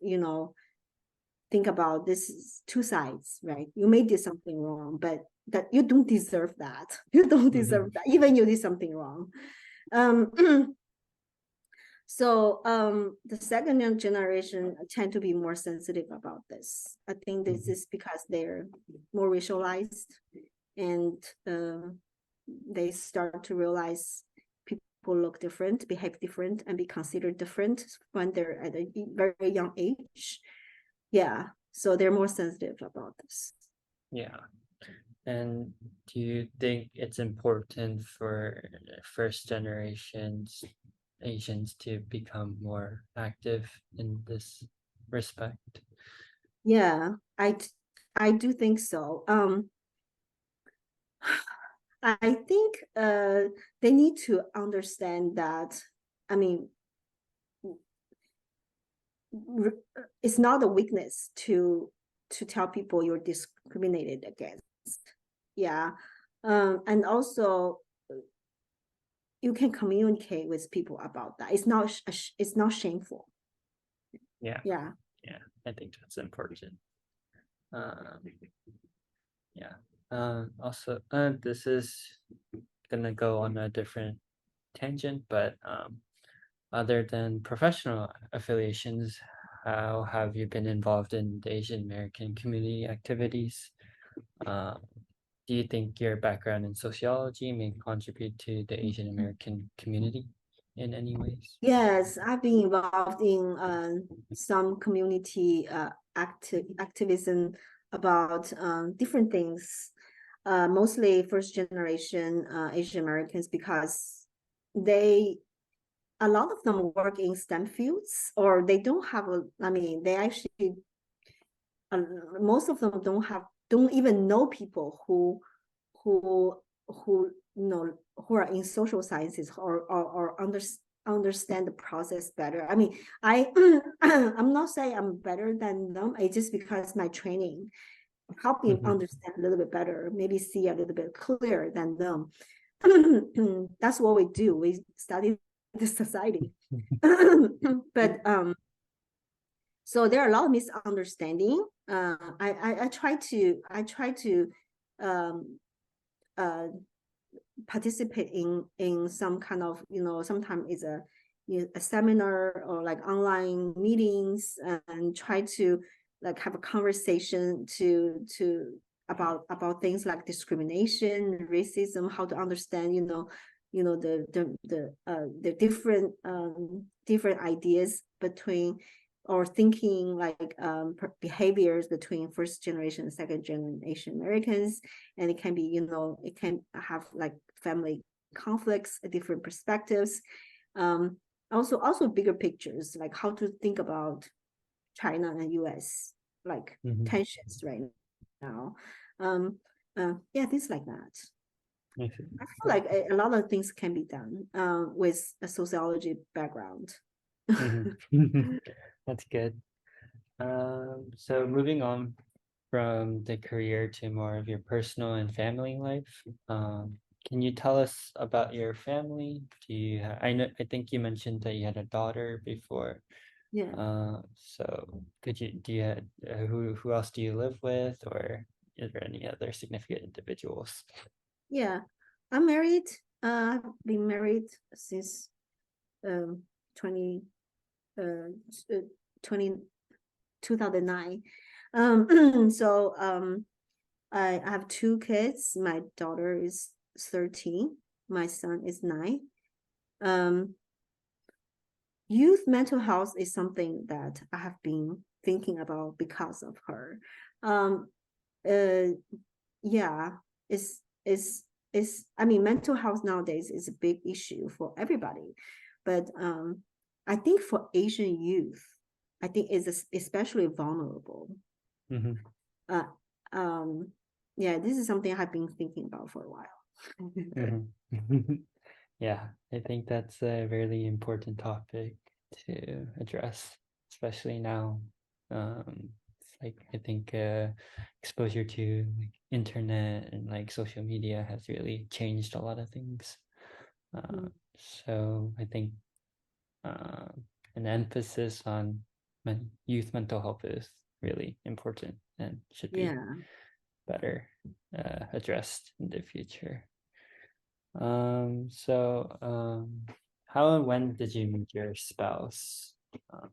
think about this is two sides, right? You may did something wrong, but that you don't deserve that. You don't deserve that, even you did something wrong. So the second generation tend to be more sensitive about this. I think this is because they're more racialized, and they start to realize people look different, behave different, and be considered different when they're at a very young age. Yeah, so they're more sensitive about this. Yeah. And do you think it's important for first generations Asians to become more active in this respect? Yeah, I do think so. I think they need to understand that, I mean, it's not a weakness to tell people you're discriminated against. Yeah. And also you can communicate with people about that. It's not shameful. Yeah. Yeah. Yeah, I think that's important. Yeah. Also, this is gonna go on a different tangent, but other than professional affiliations, how have you been involved in the Asian American community activities? Do you think your background in sociology may contribute to the Asian American community in any ways? Yes, I've been involved in some community activism about different things, mostly first generation Asian Americans, because a lot of them work in STEM fields, or they don't have they actually, most of them don't even know people who who are in social sciences, or understand the process better. I mean, I'm not saying I'm better than them. It's just because my training help me understand a little bit better, maybe see a little bit clearer than them. That's what we do. We study the society. But so there are a lot of misunderstanding. I try to participate in some kind of, sometimes it's a seminar or like online meetings, and try to like have a conversation about things like discrimination, racism, how to understand, the different ideas between, or thinking like behaviors between first generation, second generation Americans. And it can be, it can have like family conflicts, different perspectives. Also bigger pictures, like how to think about China and US, like tensions right now. Yeah, things like that. I feel like a lot of things can be done with a sociology background. That's good. So moving on from the career to more of your personal and family life, can you tell us about your family? I think you mentioned that you had a daughter before. Yeah. So who else do you live with, or is there any other significant individuals? Yeah, I'm married. I've been married since 20 uh 2009. So I have two kids. My daughter is 13. My son is 9. Youth mental health is something that I have been thinking about because of her. Yeah, I mean, mental health nowadays is a big issue for everybody, but I think for Asian youth, I think is especially vulnerable. Mhm. Yeah, this is something I've been thinking about for a while. Mhm. Yeah, I think that's a really important topic to address, especially now. It's like I think exposure to like internet and like social media has really changed a lot of things. So I think uh, an emphasis on youth mental health is really important and should be Yeah. better addressed in the future. How and when did you meet your spouse? Um,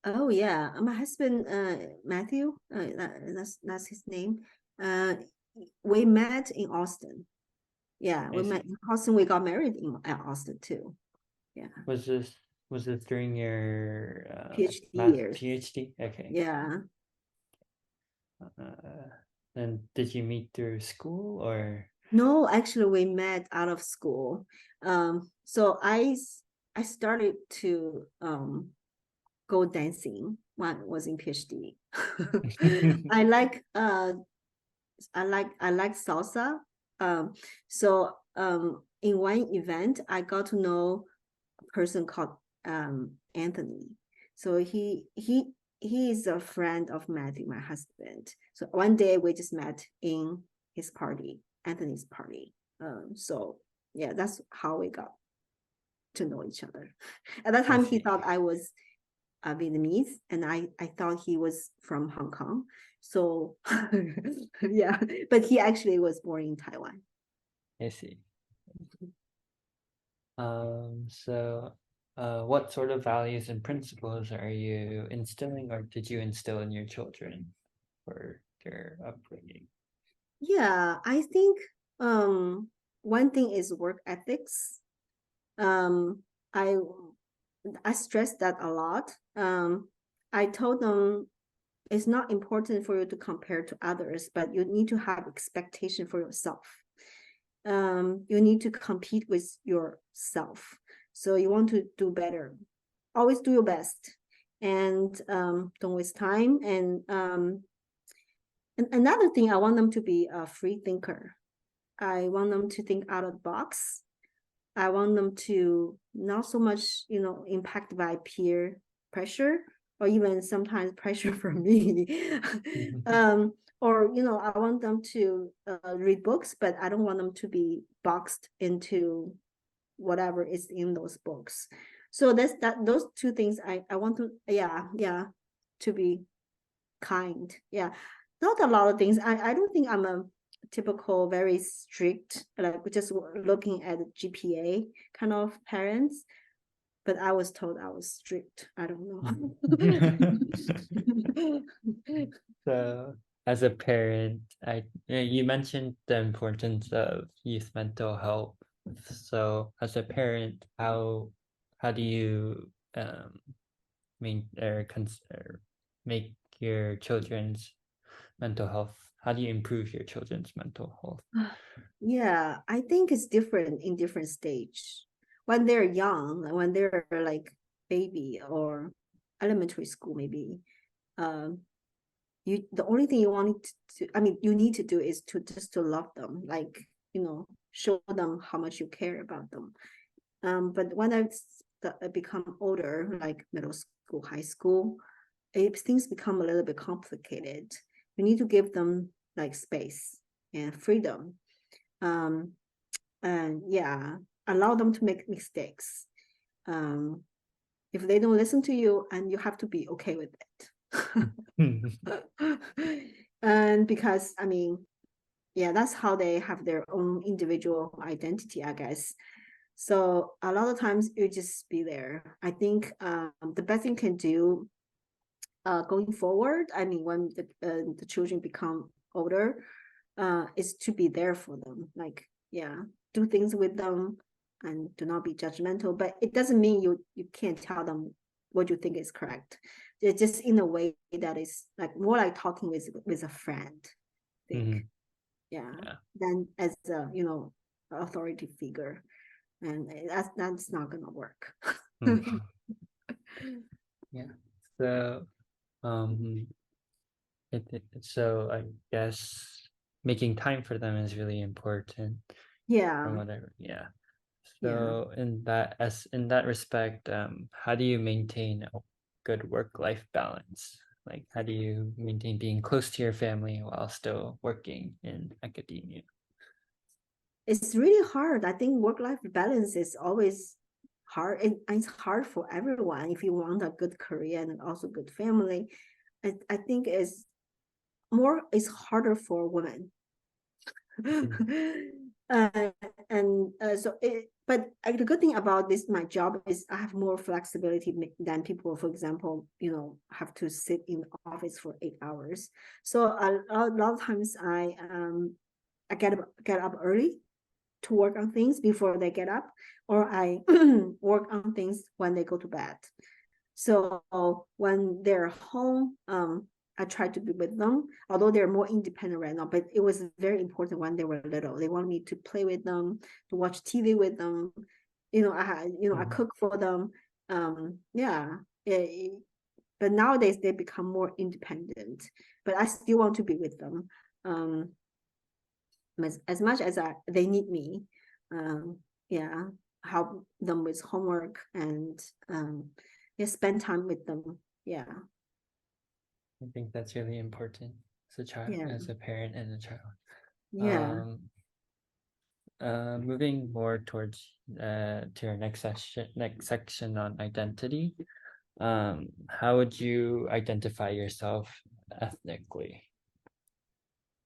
Oh yeah, my husband, Matthew, that's his name. We met in Austin. Yeah, I we met see. in Austin. We got married in Austin too. Yeah, Was this during your PhD years. PhD? Okay. Yeah. Uh, and did you meet through school or? No, actually, we met out of school. So I started to go dancing when I was in PhD. I like I like salsa. So in one event, I got to know a person called Anthony. So he is a friend of Matthew, my husband. So one day we just met in his party, Anthony's party. So yeah, that's how we got to know each other. At that I time, he see. thought I was Vietnamese, and I thought he was from Hong Kong. So yeah, but he actually was born in Taiwan. I see. So what sort of values and principles are you instilling or did you instill in your children for their upbringing? Yeah, I think one thing is work ethics. Um, I I stress that a lot. I told them it's not important for you to compare to others, but you need to have expectation for yourself. You need to compete with yourself. So you want to do better. Always do your best, and don't waste time. And another thing, I want them to be a free thinker. I want them to think out of the box. I want them to not so much, impacted by peer pressure or even sometimes pressure from me. Or, I want them to read books, but I don't want them to be boxed into whatever is in those books. So those two things I want to, yeah, to be kind. Yeah. Not a lot of things. I don't think I'm a typical very strict, like just looking at GPA kind of parents, but I was told I was strict. I don't know. So, as a parent, you mentioned the importance of youth mental health. So, as a parent, how do you make your children's mental health? How do you improve your children's mental health? Yeah, I think it's different in different stage. When they're young, when they're like baby or elementary school, maybe, the only thing you want to, I mean, you need to do is to just to love them, like, show them how much you care about them. But when I become older, like middle school, high school, things become a little bit complicated. You need to give them like space and freedom. And yeah, allow them to make mistakes. If they don't listen to you, and you have to be okay with it. And because, I mean, yeah, that's how they have their own individual identity, I guess. So a lot of times you just be there. I think the best thing can do going forward, I mean, when the children become older, is to be there for them. Like, yeah, do things with them and do not be judgmental. But it doesn't mean you can't tell them what you think is correct. It's just in a way that is like more like talking with a friend, I think. Mhm. Yeah. Yeah. Than as a, authority figure. And that's not gonna work. Mm. Yeah. So, so I guess making time for them is really important Yeah. from whatever. Yeah. Yeah. So in that respect, how do you maintain a good work-life balance? Like, how do you maintain being close to your family while still working in academia? It's really hard. I think work-life balance is always hard, and it's hard for everyone if you want a good career and also good family. I think it's harder for women. uh, and so but the good thing about this my job is I have more flexibility than people, for example, have to sit in the office for 8 hours. So a lot of times I get up early to work on things before they get up, or I work on things when they go to bed. So when they're home, I try to be with them, although they're more independent right now, but it was very important when they were little. They want me to play with them, to watch TV with them. I cook for them. Yeah. But nowadays they become more independent, but I still want to be with them. As much as they need me. Yeah, help them with homework and spend time with them. Yeah, I think that's really important as a child, yeah, as a parent and a child. yeah. Moving more towards to our next section on identity. How would you identify yourself ethnically?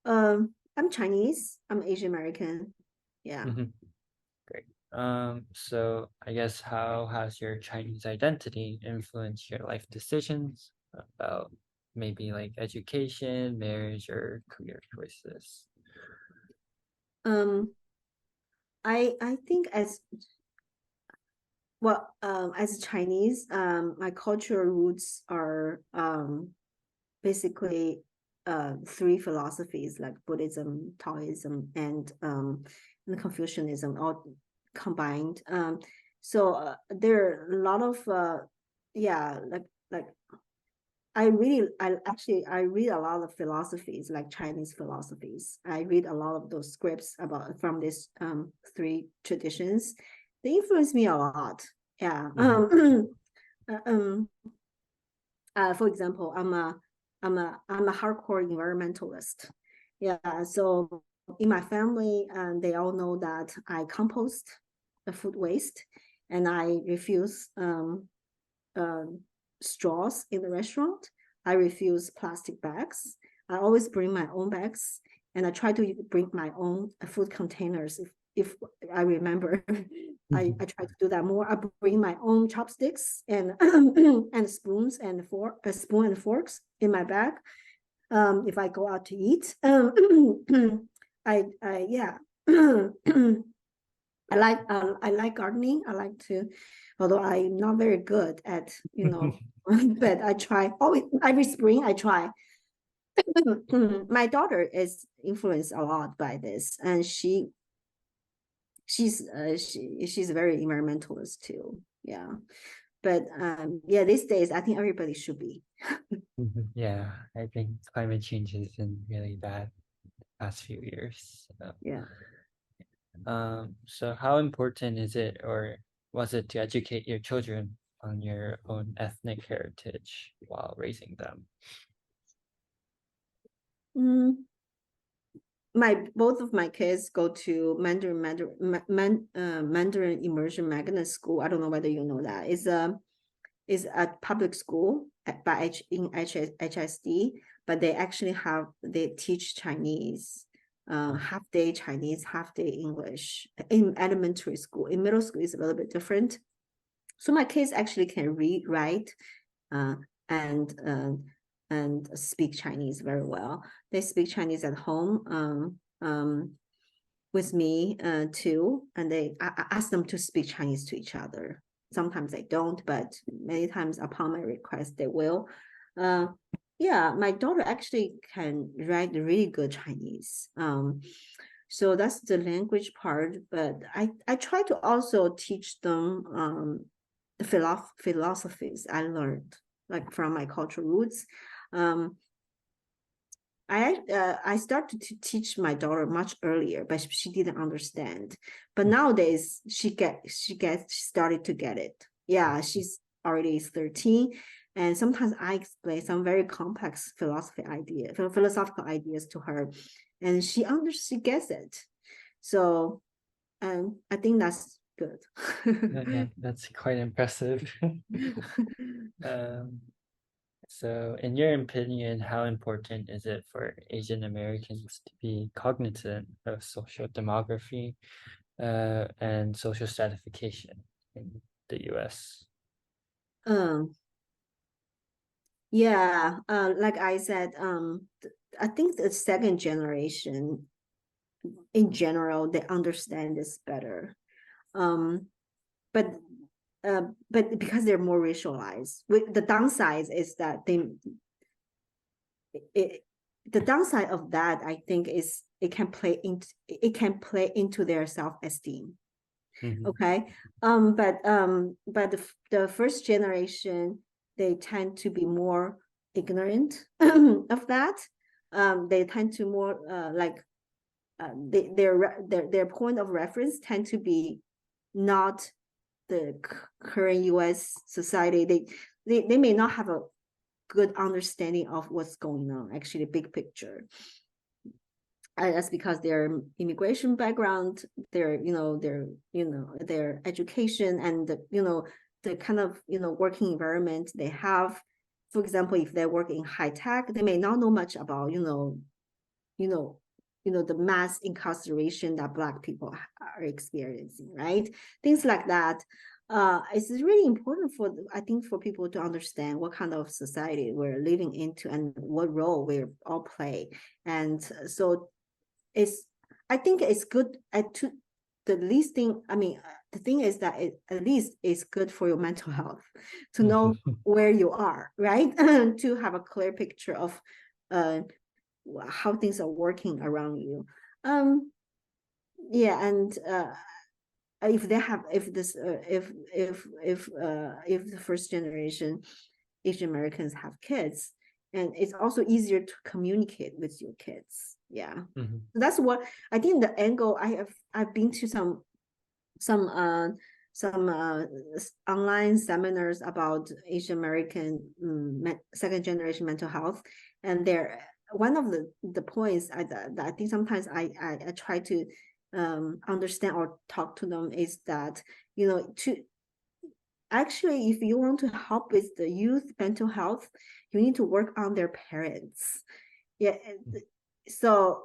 I'm Chinese. I'm Asian American. Yeah. Mhm. Great. So I guess how has your Chinese identity influenced your life decisions about maybe like education, marriage, or career choices? Um, I think as Chinese, my cultural roots are basically three philosophies like Buddhism, Taoism, and Confucianism all combined. So there are a lot of like I read a lot of philosophies, like Chinese philosophies. I read a lot of those scripts from these three traditions. They influence me a lot. Yeah. For example, I'm a hardcore environmentalist. Yeah. So in my family, they all know that I compost the food waste, and I refuse uh, straws in the restaurant. I refuse plastic bags. I always bring my own bags, and I try to bring my own food containers if I remember. I try to do that more. I bring my own chopsticks and and spoons and a spoon and forks in my bag. If I go out to eat, I yeah. I like gardening. I like to, although I'm not very good at, but I try. Always every spring I try. My daughter is influenced a lot by this, and she's very environmentalist too. Yeah, but yeah, these days I think everybody should be. Yeah, I think climate change has been really bad past few years. Yeah. So how important is it or was it to educate your children on your own ethnic heritage while raising them? Mm, both of my kids go to Mandarin Immersion Magnet School. I don't know whether you know that. is at public school in HSD, but they teach Chinese, half day Chinese, half day English in elementary school. In middle school is a little bit different. So my kids actually can read, write, and speak Chinese very well. They speak Chinese at home with me too, and I ask them to speak Chinese to each other. Sometimes they don't, but many times upon my request, they will. Yeah, my daughter actually can write really good Chinese. So that's the language part, but I try to also teach them the philosophies I learned, like from my cultural roots. I started to teach my daughter much earlier, but she didn't understand. But nowadays she started to get it. Yeah, she's already 13, and sometimes I explain some very complex philosophical ideas to her, and she gets it. So, I think that's good. Yeah, that's quite impressive. So in your opinion, how important is it for Asian Americans to be cognizant of social demography and social stratification in the US? Yeah, like I said, I think the second generation in general, they understand this better. But because they're more racialized, the downside is that the downside of that, I think, is it can play into their self-esteem. Okay. But the first generation, they tend to be more ignorant of that. They tend to more their point of reference tend to be not the current US society. They may not have a good understanding of what's going on, actually, big picture. That's because their immigration background, their education, and the kind of working environment they have. For example, if they work in high tech, they may not know much about the mass incarceration that Black people are experiencing, right? Things like that. It's really important I think for people to understand what kind of society we're living into and what role we all play. And so I think it's good the least thing. I mean, the thing is that at least it's good for your mental health to know where you are, right? To have a clear picture of how things are working around you. Yeah, and if the first generation Asian Americans have kids, and it's also easier to communicate with your kids. Yeah. Mm-hmm. That's what I think the angle. I've been to some online seminars about Asian American second generation mental health, and one of the points that I think sometimes I try to understand or talk to them is that to actually, if you want to help with the youth mental health, you need to work on their parents. Yeah. So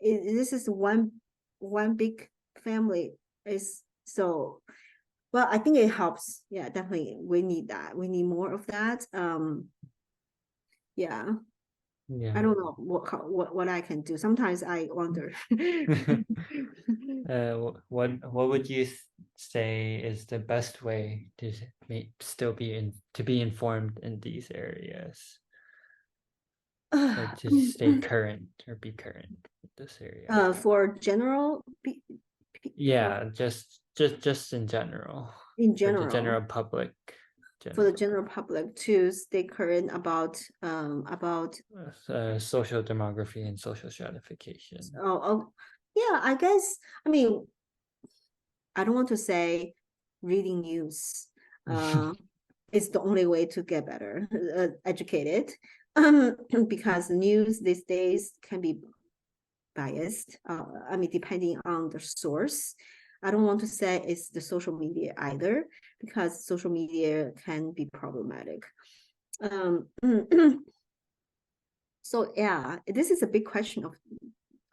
this is one big family is so. Well, I think it helps. Yeah, definitely. We need that. We need more of that. Yeah. Yeah. I don't know what I can do. Sometimes I wonder. What would you say is the best way to be informed in these areas, or to stay current or be current in this area? For general. Yeah, just in general. In For the general. general public. For the general public to stay current about social demography and social stratification. Yeah, I guess. I mean, I don't want to say reading news is the only way to get better educated, because news these days can be biased. I mean, depending on the source. I don't want to say it's the social media either, because social media can be problematic. So yeah, this is a big question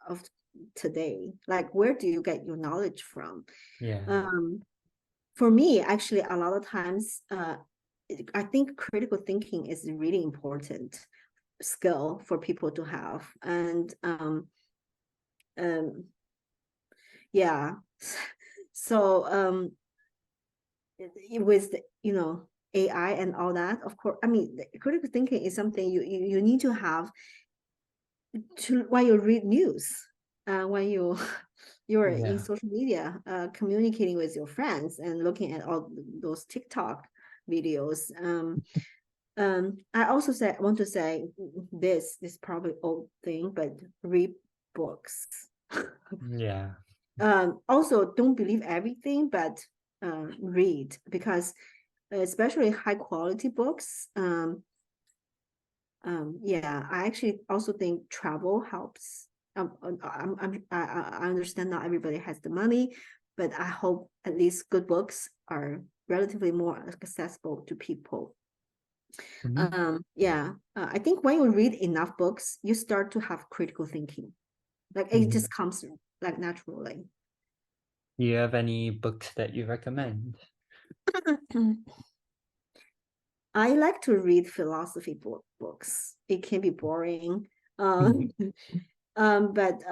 of today. Like, where do you get your knowledge from? Yeah. For me, actually, a lot of times, I think critical thinking is a really important skill for people to have. And yeah, so with the, AI and all that, of course, I mean, critical thinking is something you need to have to when you read news, when you're in Yeah. social media, communicating with your friends and looking at all those TikTok videos. I also want to say this probably old thing, but read books. Yeah. Also, don't believe everything, but read, because especially high quality books. Yeah, I actually also think travel helps. I understand not everybody has the money, but I hope at least good books are relatively more accessible to people. Mhm. Yeah, I think when you read enough books, you start to have critical thinking. Like, it Mhm. just comes like naturally. Do you have any books that you recommend? I like to read philosophy books. It can be boring, but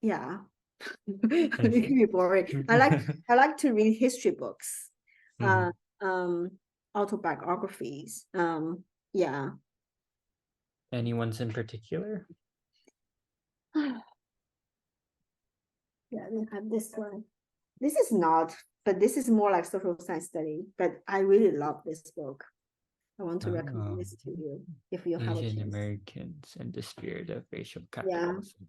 yeah, it I can see. be boring. I like to read history books, uh, Mhm. um, autobiographies. Yeah. Any ones in particular? Yeah, they have this one. This is not, but this is more like social science study. But I really love this book. I want to recommend Oh, this to you if you have a Asian chance. Americans and the Spirit of Racial Yeah, Capitalism.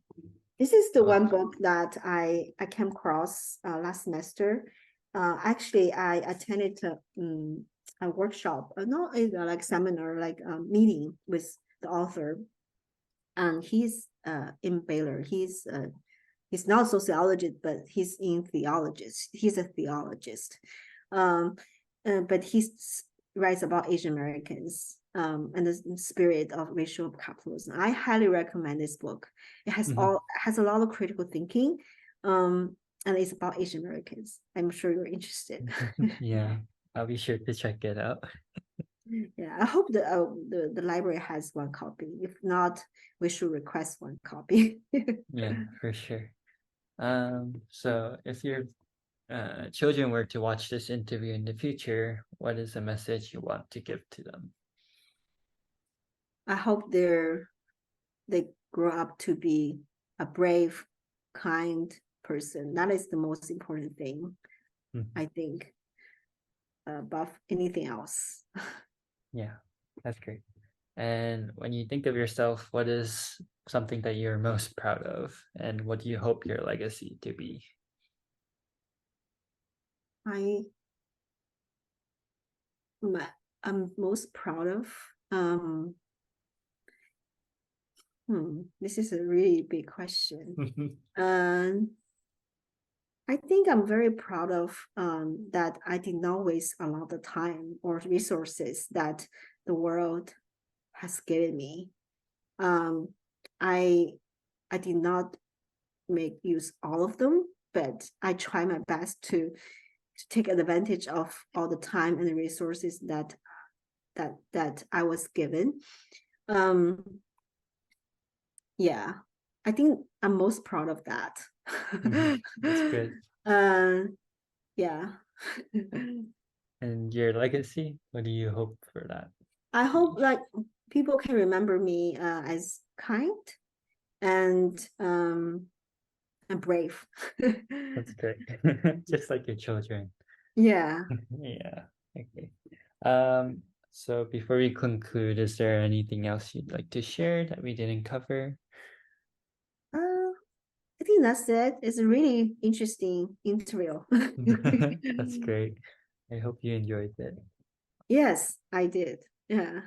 this is the Oh, one book that I came across last semester. Actually, I attended a workshop, not like seminar, like a meeting with the author, and he's in Baylor. He's not a sociologist, but he's in theologist. He's a theologist, um, but he writes about Asian Americans and the spirit of racial capitalism. I highly recommend this book. It mhm. has a lot of critical thinking, and it's about Asian Americans. I'm sure you're interested. Yeah, I'll be sure to check it out. Yeah, I hope the library has one copy. If not, we should request one copy. Yeah, for sure. So if your children were to watch this interview in the future, what is the message you want to give to them? I hope they grow up to be a brave, kind person. That is the most important thing, Mhm. I think, above anything else. Yeah, that's great. And when you think of yourself, what is something that you're most proud of, and what do you hope your legacy to be? I I'm most proud of. Um, this is a really big question. Um, I think I'm very proud of that I did not waste a lot of time or resources that the world has given me. Um, I I did not make use all of them, but I try my best to take advantage of all the time and the resources that I was given. Um, yeah, I think I'm most proud of that. Mhm. That's good. uh, yeah. And your legacy, what do you hope for that I to hope be? like people can remember me as kind and brave. That's great. Just like your children. Yeah. Yeah. Okay. Um, so before we conclude, is there anything else you'd like to share that we didn't cover? I think that's it. It's a really interesting interview. That's great. I hope you enjoyed it. Yes, I did. Yeah.